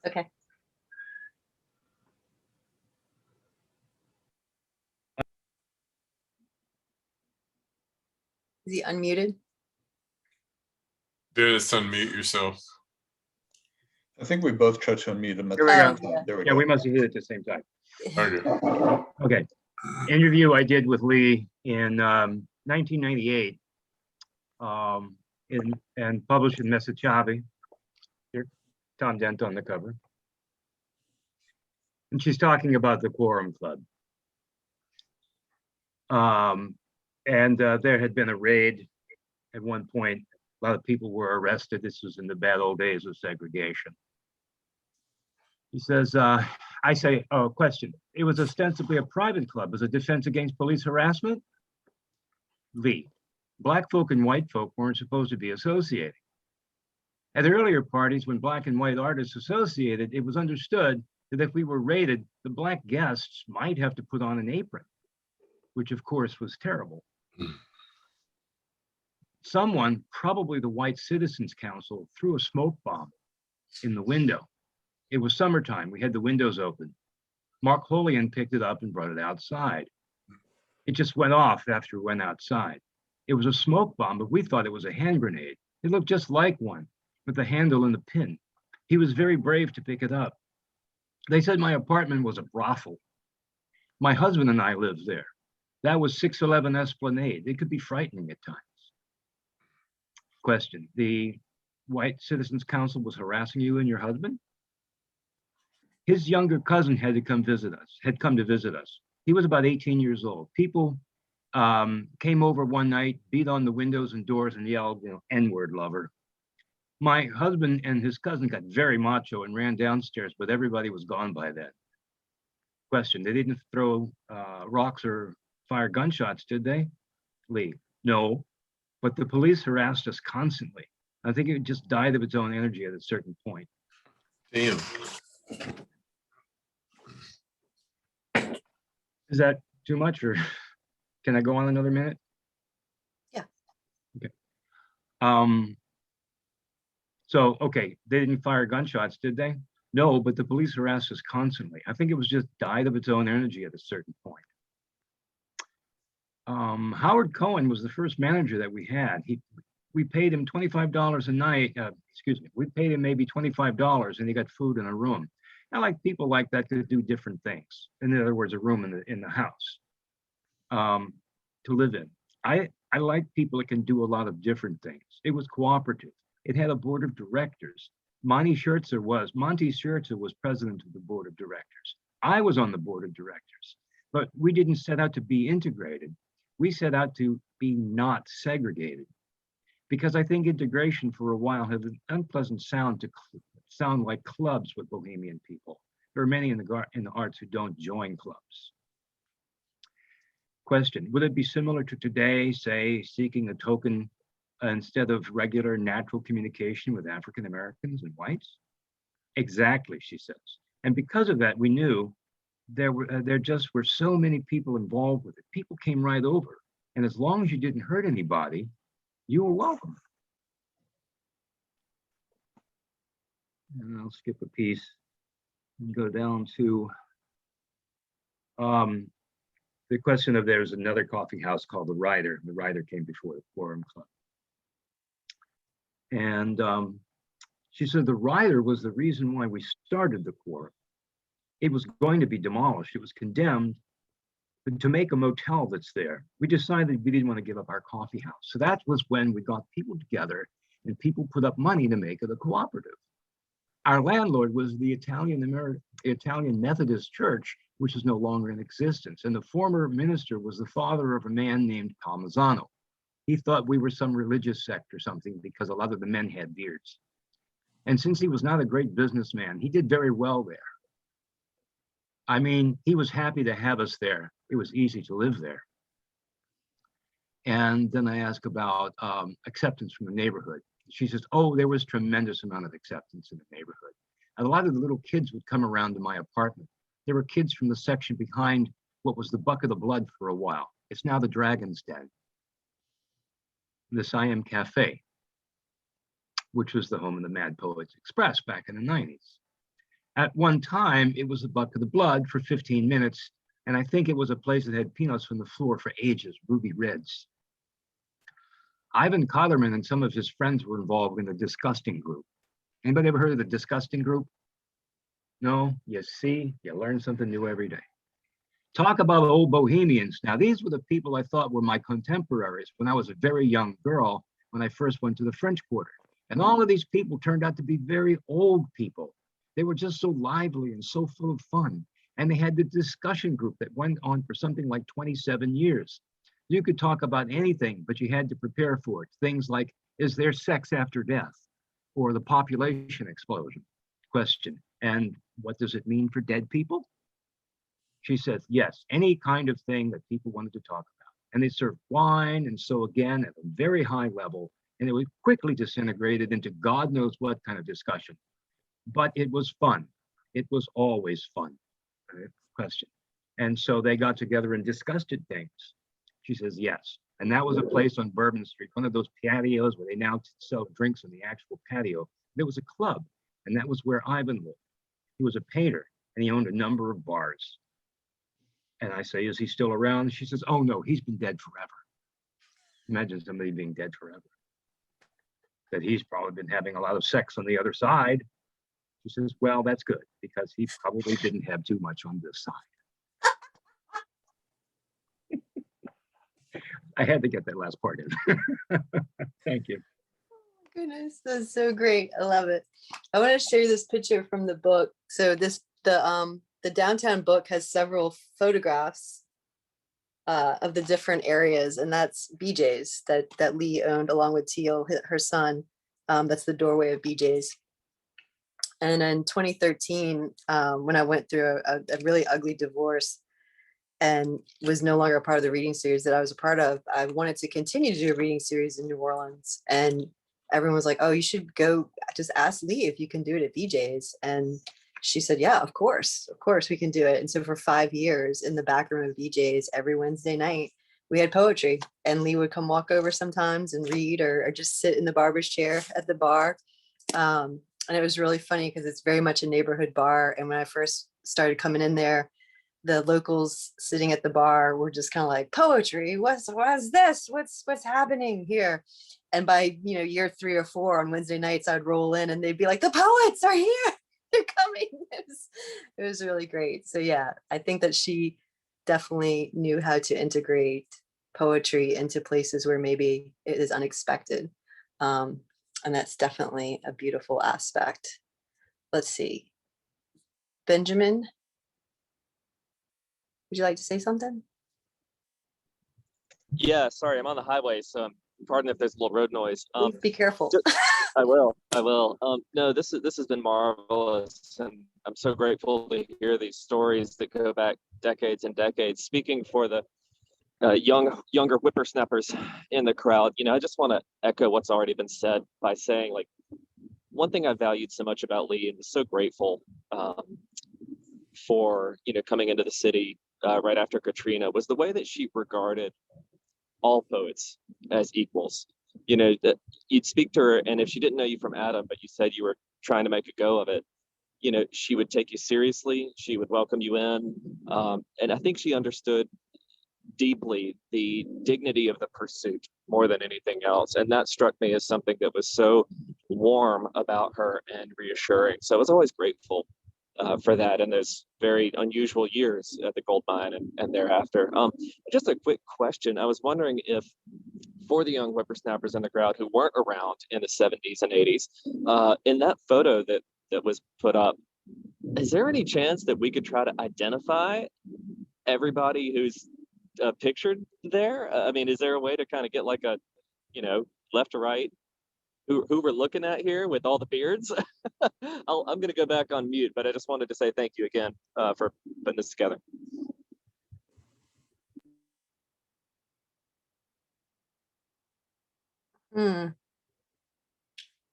Okay. Is he unmuted? Dennis, unmute yourself. I think we both tried to unmute him at Here the we same go. time. There we Yeah, go. we must have hit it at the same time. Okay. Okay. Interview I did with Lee in 1998 and published in Messachavi. Here, Tom Dent on the cover. And she's talking about the Quorum Club. There had been a raid at one point. A lot of people were arrested. This was in the bad old days of segregation. He says, I say, oh, question. It was ostensibly a private club as a defense against police harassment? Lee, black folk and white folk weren't supposed to be associating. At earlier parties, when black and white artists associated, it was understood that if we were raided, the black guests might have to put on an apron, which of course was terrible. Someone, probably the White Citizens Council, threw a smoke bomb in the window. It was summertime. We had the windows open. Mark Holian picked it up and brought it outside. It just went off after we went outside. It was a smoke bomb, but we thought it was a hand grenade. It looked just like one, with the handle and the pin. He was very brave to pick it up. They said my apartment was a brothel. My husband and I lived there. That was 611 Esplanade. It could be frightening at times. Question, the White Citizens Council was harassing you and your husband? His younger cousin had come to visit us. He was about 18 years old. People came over one night, beat on the windows and doors and yelled, N-word lover. My husband and his cousin got very macho and ran downstairs, but everybody was gone by then. Question, they didn't throw rocks or fire gunshots, did they? Lee, no, but the police harassed us constantly. I think it just died of its own energy at a certain point. Damn. Is that too much, or can I go on another minute? Yeah. Okay. Okay, they didn't fire gunshots, did they? No, but the police harassed us constantly. I think it was just died of its own energy at a certain point. Howard Cohen was the first manager that we had. We paid him $25 a night. We paid him maybe $25 and he got food in a room. I like people like that to do different things. In other words, a room in the house to live in. I like people that can do a lot of different things. It was cooperative. It had a board of directors. Monty Scherzer was president of the board of directors. I was on the board of directors, but we didn't set out to be integrated. We set out to be not segregated, because I think integration for a while had an unpleasant sound to sound like clubs with bohemian people. There are many in the arts who don't join clubs. Question, would it be similar to today, say, seeking a token instead of regular natural communication with African Americans and whites? Exactly, she says. And because of that, we knew there just were so many people involved with it. People came right over. And as long as you didn't hurt anybody, you were welcome. And I'll skip a piece and go down to the question of there's another coffee house called The Rider. The Rider came before the Quorum Club. And she said the Rider was the reason why we started the Quorum. It was going to be demolished. It was condemned. But to make a motel that's there, we decided we didn't want to give up our coffee house. So that was when we got people together and people put up money to make it a cooperative. Our landlord was the Italian Methodist Church, which is no longer in existence. And the former minister was the father of a man named Palmisano. He thought we were some religious sect or something because a lot of the men had beards. And since he was not a great businessman, he did very well there. I mean, he was happy to have us there. It was easy to live there. And then I asked about acceptance from the neighborhood. She says, oh, there was tremendous amount of acceptance in the neighborhood. And a lot of the little kids would come around to my apartment. There were kids from the section behind what was the Bucket of Blood for a while. It's now the Dragon's Den. The Siam Cafe, which was the home of the Mad Poets Express back in the 90s. At one time, it was the Bucket of Blood for 15 minutes. And I think it was a place that had peanuts from the floor for ages, ruby reds. Ivan Cotterman and some of his friends were involved in the Disgusting Group. Anybody ever heard of the Disgusting Group? No, you see, you learn something new every day. Talk about old bohemians. Now, these were the people I thought were my contemporaries when I was a very young girl, when I first went to the French Quarter. And all of these people turned out to be very old people. They were just so lively and so full of fun. And they had the discussion group that went on for something like 27 years. You could talk about anything, but you had to prepare for it. Things like, is there sex after death? Or the population explosion question. And what does it mean for dead people? She says, yes, any kind of thing that people wanted to talk about. And they served wine. And so again, at a very high level, and it was quickly disintegrated into God knows what kind of discussion. But it was fun. It was always fun. Question. And so they got together and discussed things. She says, yes. And that was a place on Bourbon Street, one of those patios where they now sell drinks on the actual patio. There was a club, and that was where Ivan lived. He was a painter, and he owned a number of bars. And I say, is he still around? She says, oh no, he's been dead forever. Imagine somebody being dead forever. That he's probably been having a lot of sex on the other side. She says, well, that's good, because he probably didn't have too much on this side. I had to get that last part in. Thank you. Oh my goodness, that's so great. I love it. I want to show you this picture from the book. So the downtown book has several photographs of the different areas, and that's BJ's that Lee owned along with Teal, her son. That's the doorway of BJ's. And in 2013, when I went through a really ugly divorce and was no longer a part of the reading series that I was a part of, I wanted to continue to do a reading series in New Orleans. And everyone was like, oh, you should go just ask Lee if you can do it at BJ's. And she said, yeah, of course we can do it. And so for 5 years in the back room of BJ's, every Wednesday night, we had poetry, and Lee would come walk over sometimes and read or just sit in the barber's chair at the bar. And it was really funny because it's very much a neighborhood bar. And when I first started coming in there, the locals sitting at the bar were just kind of like, poetry, what's this? What's happening here? And by, year 3 or 4 on Wednesday nights, I'd roll in and they'd be like, the poets are here. They're coming. It was really great. So yeah, I think that she definitely knew how to integrate poetry into places where maybe it is unexpected. And that's definitely a beautiful aspect. Let's see. Benjamin, would you like to say something? Yeah, sorry, I'm on the highway, so pardon if there's a little road noise. Please be careful. I will. No, this has been marvelous, and I'm so grateful to hear these stories that go back decades and decades. Speaking for the younger whippersnappers in the crowd, I just want to echo what's already been said by saying, like, one thing I valued so much about Lee and was so grateful for coming into the city right after Katrina was the way that she regarded all poets as equals. That you'd speak to her, and if she didn't know you from Adam, but you said you were trying to make a go of it, she would take you seriously. She would welcome you in, and I think she understood deeply the dignity of the pursuit more than anything else, and that struck me as something that was so warm about her and reassuring. So I was always grateful for that in those very unusual years at the gold mine and thereafter. Just a quick question. I was wondering if for the young whippersnappers in the crowd who weren't around in the 70s and 80s. In that photo that was put up, is there any chance that we could try to identify everybody who's pictured there? I mean, is there a way to kind of get like a, you know, left to right, who we're looking at here with all the beards? I'm going to go back on mute, but I just wanted to say thank you again for putting this together.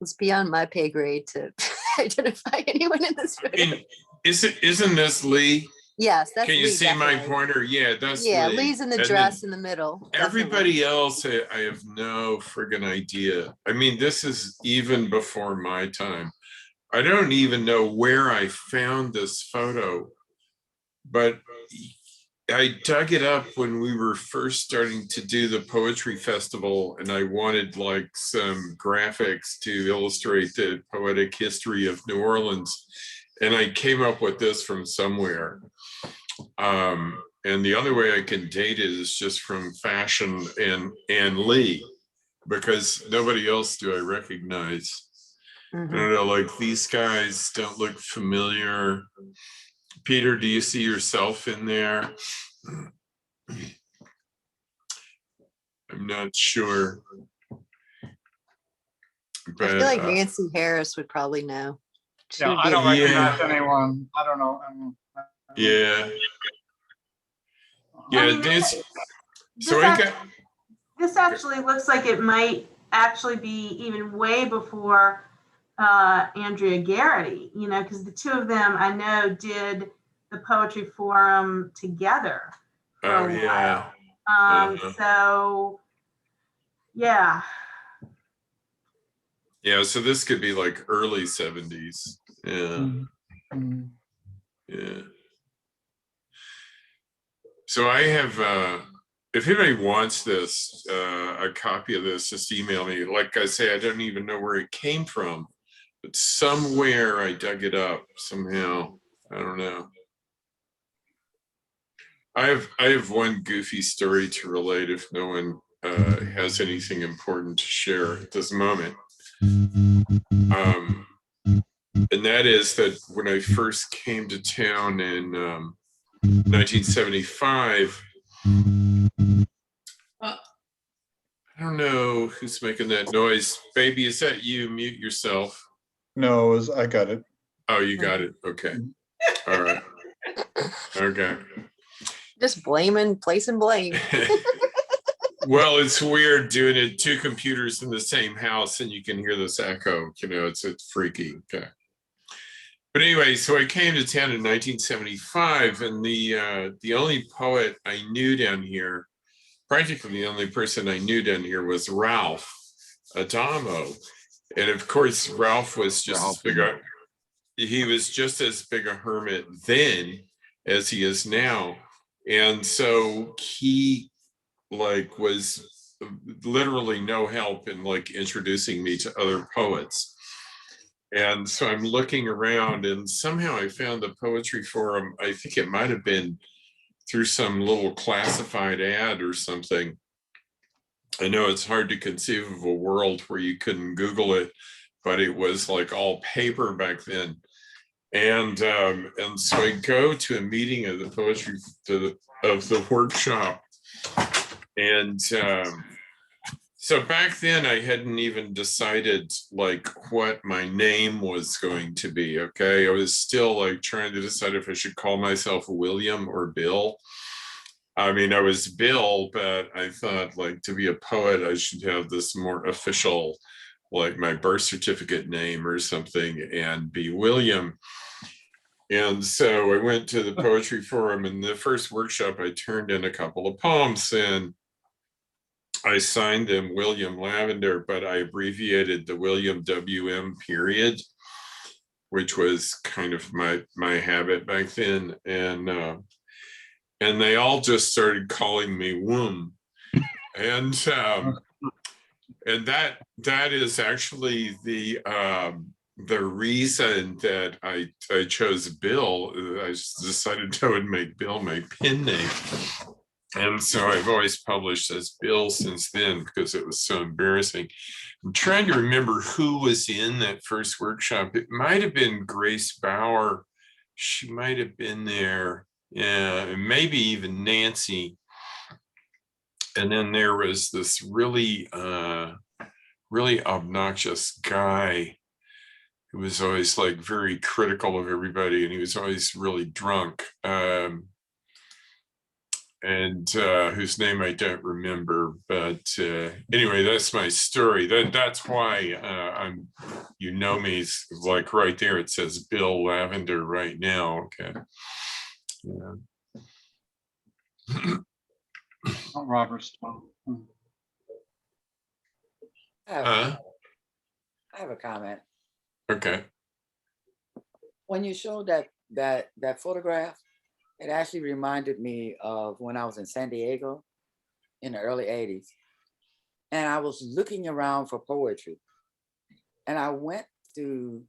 It's beyond my pay grade to identify anyone in this video. Isn't this Lee? Yes, that's Can you Lee, see my definitely. pointer? Yeah, that's Yeah, Lee. Lee's in the And dress then in the middle. everybody else, I have no friggin' idea. I mean, this is even before my time. I don't even know where I found this photo, but I dug it up when we were first starting to do the poetry festival, and I wanted like some graphics to illustrate the poetic history of New Orleans. And I came up with this from somewhere. And the only way I can date it is just from fashion and Lee, because nobody else do I recognize. I don't know, like these guys don't look familiar. Peter, do you see yourself in there? I'm not sure. I feel like Nancy Harris would probably know. Yeah, I don't recognize anyone. I don't know. Yeah. Yeah, I mean, this actually looks like it might actually be even way before Andrea Garrity, you know, because the two of them I know did the poetry forum together for a while. So yeah. Yeah, so this could be like early 70s. Yeah. Yeah. So I have, if anybody wants this, a copy of this, just email me. Like I say, I don't even know where it came from, but somewhere I dug it up somehow. I don't know. I have one goofy story to relate if no one has anything important to share at this moment. And that is that when I first came to town in 1975, I don't know who's making that noise. Baby, is that you? Mute yourself. No, I got it. Oh, you got it. Okay. All right. Okay. Just placing blame. Well, it's weird doing it, two computers in the same house and you can hear this echo, you know, it's freaky. Okay. But anyway, so I came to town in 1975, and the only poet I knew down here, practically the only person I knew down here, was Ralph Adamo. And of course, Ralph was just as big a, he was just as big a hermit then as he is now. And so he like was literally no help in like introducing me to other poets. And so I'm looking around and somehow I found the poetry forum. I think it might have been through some little classified ad or something. I know it's hard to conceive of a world where you couldn't Google it, but it was like all paper back then. And so I go to a meeting of the poetry of the workshop. And so back then I hadn't even decided like what my name was going to be. Okay. I was still like trying to decide if I should call myself William or Bill. I mean, I was Bill, but I thought like to be a poet, I should have this more official, like my birth certificate name or something, and be William. And so I went to the poetry forum, and the first workshop I turned in a couple of poems and I signed them William Lavender, but I abbreviated the William WM period, which was kind of my habit back then. And they all just started calling me Womb. And that is actually the reason that I chose Bill. I decided I would make Bill my pen name. And so I've always published as Bill since then because it was so embarrassing. I'm trying to remember who was in that first workshop. It might have been Grace Bauer. She might have been there. Yeah, and maybe even Nancy. And then there was this really, really obnoxious guy who was always like very critical of everybody, and he was always really drunk. And whose name I don't remember, but anyway, that's my story. That's why I'm, you know me, it's like right there. It says Bill Lavender right now. Okay. Yeah. Oh, Robert Stone. I have a comment. Okay. When you showed that photograph, it actually reminded me of when I was in San Diego in the early 80s. And I was looking around for poetry. And I went to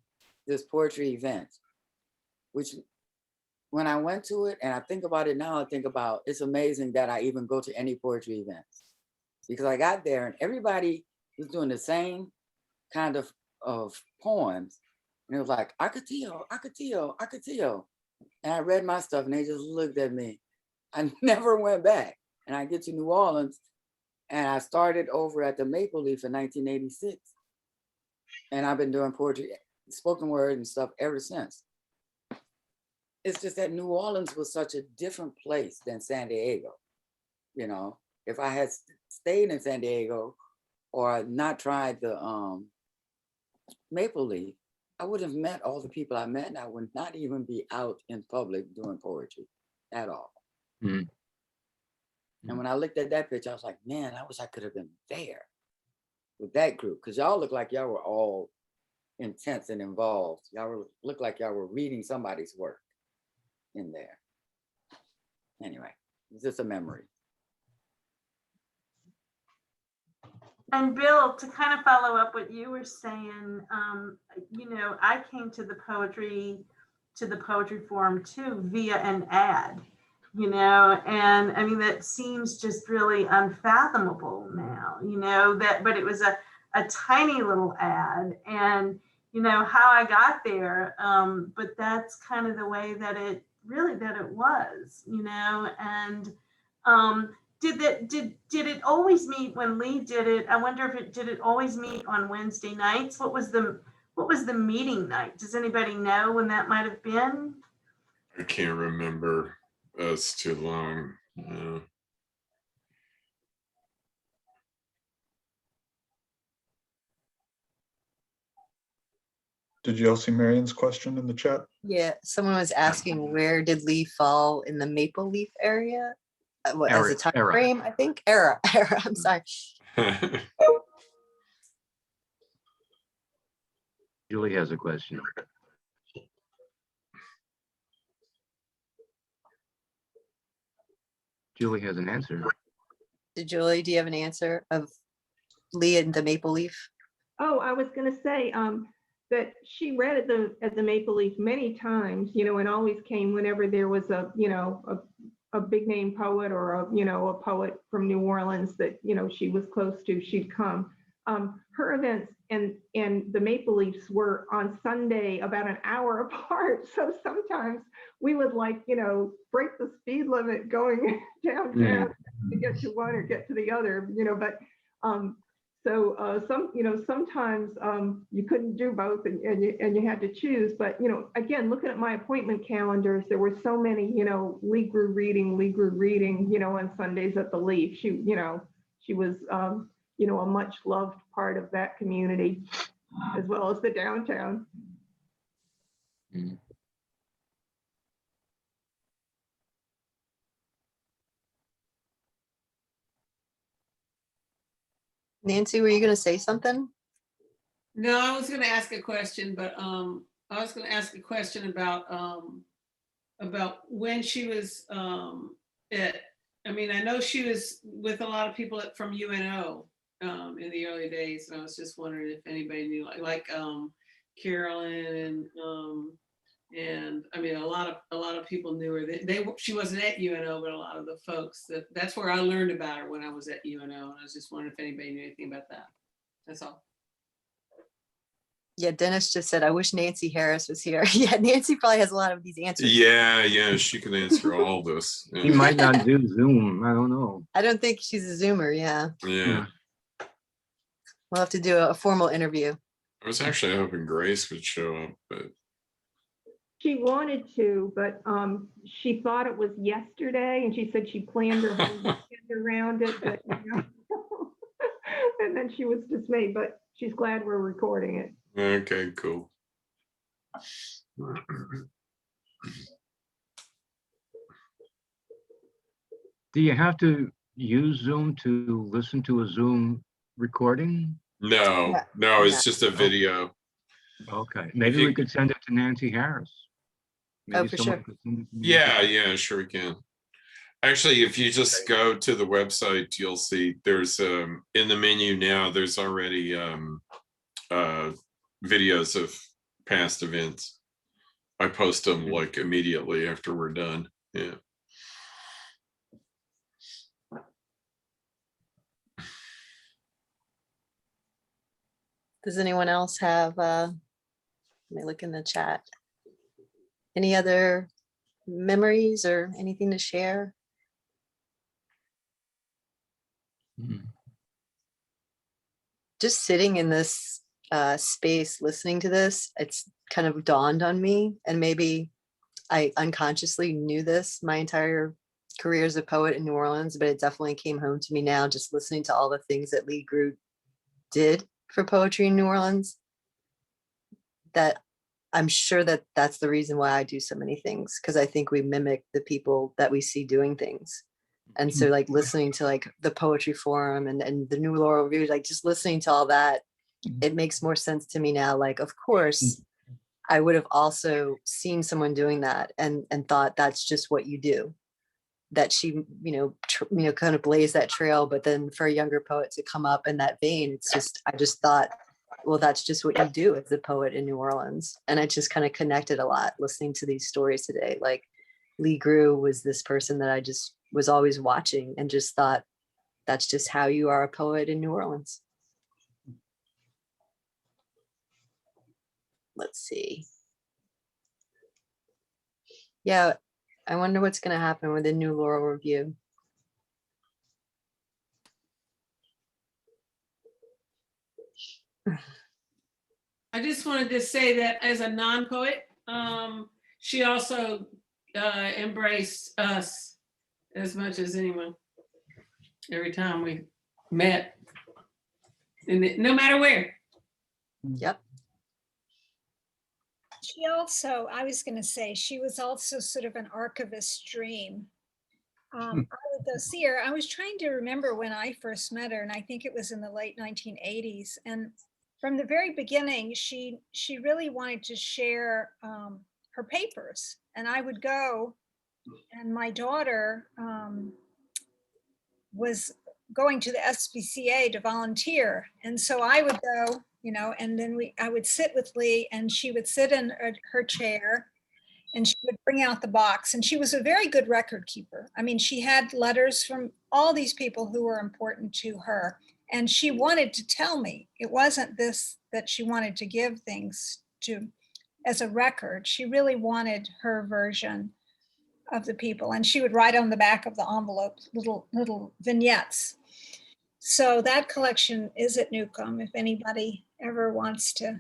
this poetry event, which when I went to it, and I think about it now, I think about, it's amazing that I even go to any poetry events. Because I got there and everybody was doing the same kind of poems. And it was like, Acatio, Acatio, Acatio. And I read my stuff and they just looked at me. I never went back. And I get to New Orleans and I started over at the Maple Leaf in 1986. And I've been doing poetry, spoken word and stuff ever since. It's just that New Orleans was such a different place than San Diego. You know, if I had stayed in San Diego or not tried the Maple Leaf, I would have met all the people I met and I would not even be out in public doing poetry at all. Mm. And when I looked at that picture, I was like, man, I wish I could have been there with that group. Cause y'all look like y'all were all intense and involved. Y'all look like y'all were reading somebody's work in there. Anyway, it's just a memory. And Bill, to kind of follow up what you were saying, you know, I came to the poetry forum too via an ad, you know, and I mean, that seems just really unfathomable now, you know, that, but it was a tiny little ad and, you know, how I got there, but that's kind of the way that it was, you know, and, did it always meet when Lee did it? I wonder if did it always meet on Wednesday nights? What was the meeting night? Does anybody know when that might have been? I can't remember. That's too long. Did you all see Marion's question in the chat? Yeah, someone was asking where did Lee fall in the Maple Leaf area? What, as a time Era. frame, I think? Era, I'm sorry. Julie has a question. Julie has an answer. Julie, do you have an answer of Lee and the Maple Leaf? Oh, I was going to say that she read at the Maple Leaf many times, you know, and always came whenever there was a, you know, a big name poet or a, you know, a poet from New Orleans that, you know, she was close to, she'd come. Her events and the Maple Leafs were on Sunday about an hour apart. So sometimes we would, like, you know, break the speed limit going downtown to get to one or get to the other, you know, but sometimes you couldn't do both and you had to choose. But, you know, again, looking at my appointment calendars, there were so many, you know, Lee Grue reading, you know, on Sundays at the Leaf. She was, you know, a much loved part of that community, as well as the downtown. Mm. Nancy, were you going to say something? No, I was going to ask a question, but I was going to ask a question about when she was I mean, I know she was with a lot of people from UNO in the early days, and I was just wondering if anybody knew, like Carolyn and And I mean, a lot of people knew her. She wasn't at UNO, but a lot of the folks that's where I learned about her when I was at UNO. And I was just wondering if anybody knew anything about that. That's all. Yeah, Dennis just said, I wish Nancy Harris was here. Yeah, Nancy probably has a lot of these answers. Yeah, she can answer all this. He might not do Zoom. I don't know. I don't think she's a Zoomer. Yeah. Yeah. We'll have to do a formal interview. I was actually hoping Grace would show up, but She wanted to, but she thought it was yesterday, and she said she planned her whole weekend around it. But, and then she was dismayed, but she's glad we're recording it. okay, cool. Do you have to use Zoom to listen to a Zoom recording? No, it's just a video. Okay, maybe we could send it to Nancy Harris. Maybe for someone sure. could send it to Nancy. Yeah, sure we can. Actually, if you just go to the website, you'll see there's in the menu now, there's already videos of past events. I post them like immediately after we're done. Yeah. Does anyone else have, let me look in the chat. Any other memories or anything to share? Just sitting in this space, listening to this, it's kind of dawned on me, and maybe I unconsciously knew this my entire career as a poet in New Orleans, but it definitely came home to me now, just listening to all the things that Lee Grue did for poetry in New Orleans, that I'm sure that that's the reason why I do so many things, because I think we mimic the people that we see doing things. And so like listening to like the Poetry Forum and the New Laurel Review, like just listening to all that, it makes more sense to me now. Like, of course, I would have also seen someone doing that and thought that's just what you do. That she, kind of blazed that trail, but then for a younger poet to come up in that vein, it's just, I just thought, well, that's just what you do as a poet in New Orleans. And I just kind of connected a lot listening to these stories today. Like Lee Grue was this person that I just was always watching and just thought, that's just how you are a poet in New Orleans. Let's see. Yeah, I wonder what's going to happen with the New Laurel Review. I just wanted to say that as a non-poet, she also embraced us as much as anyone. Every time we met, and no matter where. Yep. She also, I was going to say, she was also sort of an archivist's dream. I would go see her. I was trying to remember when I first met her, and I think it was in the late 1980s. And from the very beginning, she really wanted to share her papers. And I would go, and my daughter was going to the SPCA to volunteer. And so I would go, and then I would sit with Lee, and she would sit in her chair, and she would bring out the box. And she was a very good record keeper. I mean, she had letters from all these people who were important to her. And she wanted to tell me. It wasn't this that she wanted to give things to as a record. She really wanted her version of the people. And she would write on the back of the envelope little vignettes. So that collection is at Newcomb if anybody ever wants to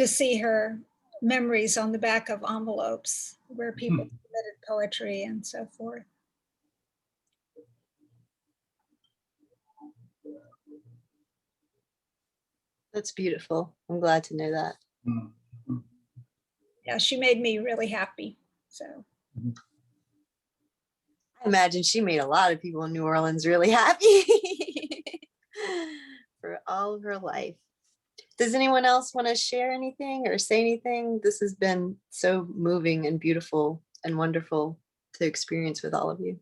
see her memories on the back of envelopes where people submitted poetry and so forth. That's beautiful. I'm glad to know that. Yeah, she made me really happy. So I imagine she made a lot of people in New Orleans really happy for all of her life. Does anyone else want to share anything or say anything? This has been so moving and beautiful and wonderful to experience with all of you.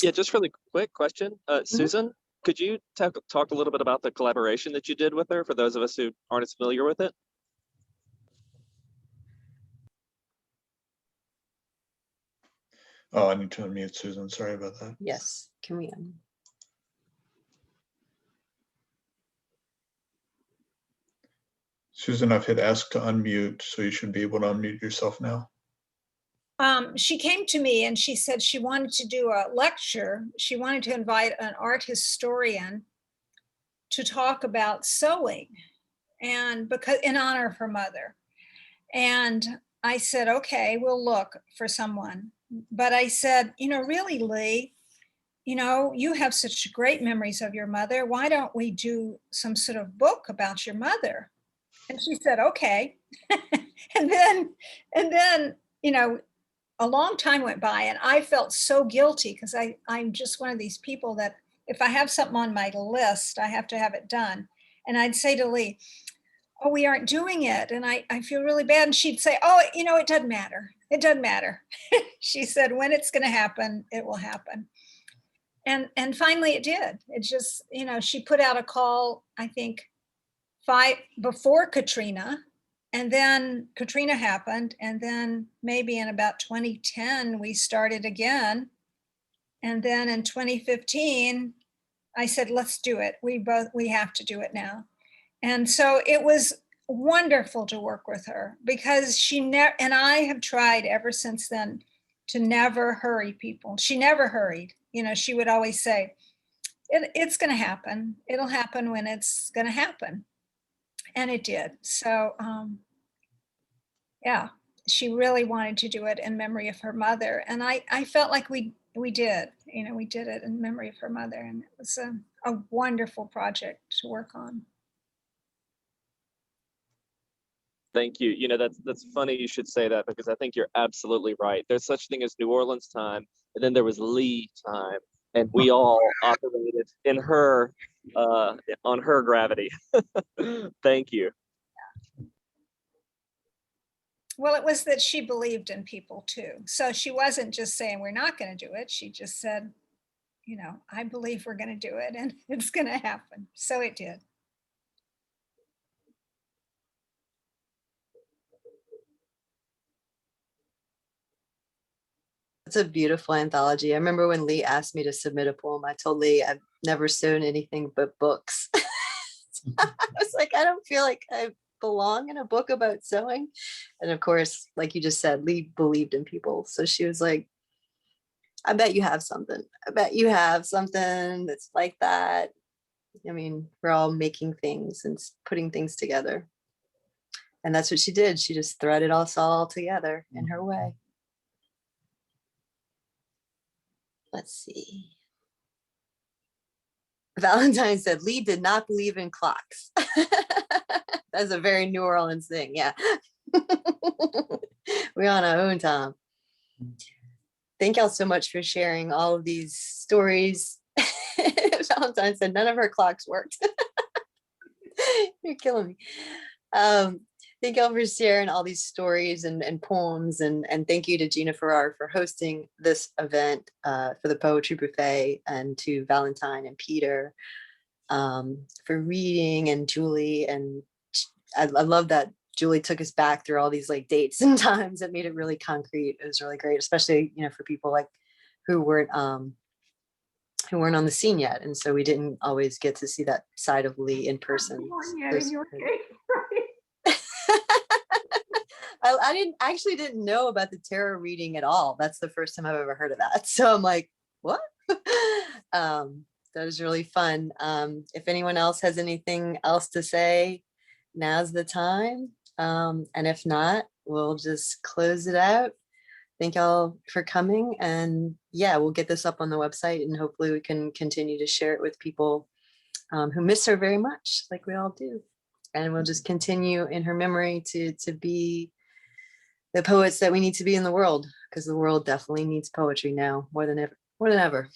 Yeah, just really quick question. Susan, could you talk a little bit about the collaboration that you did with her for those of us who aren't as familiar with it? Oh, I need to unmute Susan. Sorry about that. Yes, can we? Susan, I've hit ask to unmute, so you should be able to unmute yourself now. She came to me and she said she wanted to do a lecture. She wanted to invite an art historian to talk about sewing, and because in honor of her mother. And I said, okay, we'll look for someone. But I said, you know, really, Lee, you know, you have such great memories of your mother. Why don't we do some sort of book about your mother? And she said, okay. and then, you know, a long time went by and I felt so guilty because I'm just one of these people that if I have something on my list, I have to have it done. And I'd say to Lee, oh, we aren't doing it. And I feel really bad. And she'd say, oh, you know, it doesn't matter. It doesn't matter. She said, when it's going to happen, it will happen. And finally it did. It just, you know, she put out a call, I think, before Katrina, and then Katrina happened. And then maybe in about 2010, we started again. And then in 2015, I said, let's do it. We have to do it now. And so it was wonderful to work with her because and I have tried ever since then to never hurry people. She never hurried. You know, she would always say, it's going to happen. It'll happen when it's going to happen. And it did. So, yeah, she really wanted to do it in memory of her mother. And I felt like we did, you know, we did it in memory of her mother. And it was a wonderful project to work on. Thank you. You know, that's funny you should say that because I think you're absolutely right. There's such a thing as New Orleans time, and then there was Lee time, and we all operated in her, on her gravity. Thank you. Well, it was that she believed in people too. So she wasn't just saying, we're not going to do it. She just said, you know, I believe we're going to do it and it's going to happen. So it did. It's a beautiful anthology. I remember when Lee asked me to submit a poem, I told Lee I've never sewn anything but books. I was like, I don't feel like I belong in a book about sewing. And of course, like you just said, Lee believed in people. So she was like, I bet you have something. I bet you have something that's like that. I mean, we're all making things and putting things together. And that's what she did. She just threaded us all together in her way. Let's see. Valentine said, Lee did not believe in clocks. That's a very New Orleans thing. Yeah. We're on our own time. Thank y'all so much for sharing all of these stories. Valentine said none of her clocks worked. You're killing me. Thank y'all for sharing all these stories and poems, and thank you to Gina Ferrara for hosting this event for the Poetry Buffet, and to Valentine and Peter for reading, and Julie. And I love that Julie took us back through all these like dates and times that made it really concrete. It was really great, especially, you know, for people like who weren't on the scene yet, and so we didn't always get to see that side of Lee in person. In your case, right? I didn't know about the tarot reading at all. That's the first time I've ever heard of that. So I'm like, what? That was really fun. If anyone else has anything else to say, now's the time. And if not, we'll just close it out. Thank y'all for coming. And yeah, we'll get this up on the website, and hopefully we can continue to share it with people who miss her very much, like we all do. And we'll just continue in her memory to be the poets that we need to be in the world, because the world definitely needs poetry now more than ever.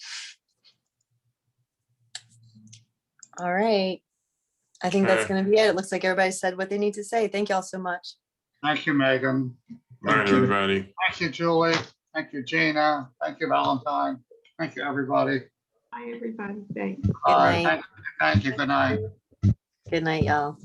All right. I think that's going to be it. It looks like everybody said what they need to say. Thank y'all so much. Thank you, Megan. All right, everybody. Thank you, Julie. Thank you, Gina. Thank you, Valentine. Thank you, everybody. Bye, everybody. Thanks. All right, night. thank you, good night. Good night, y'all.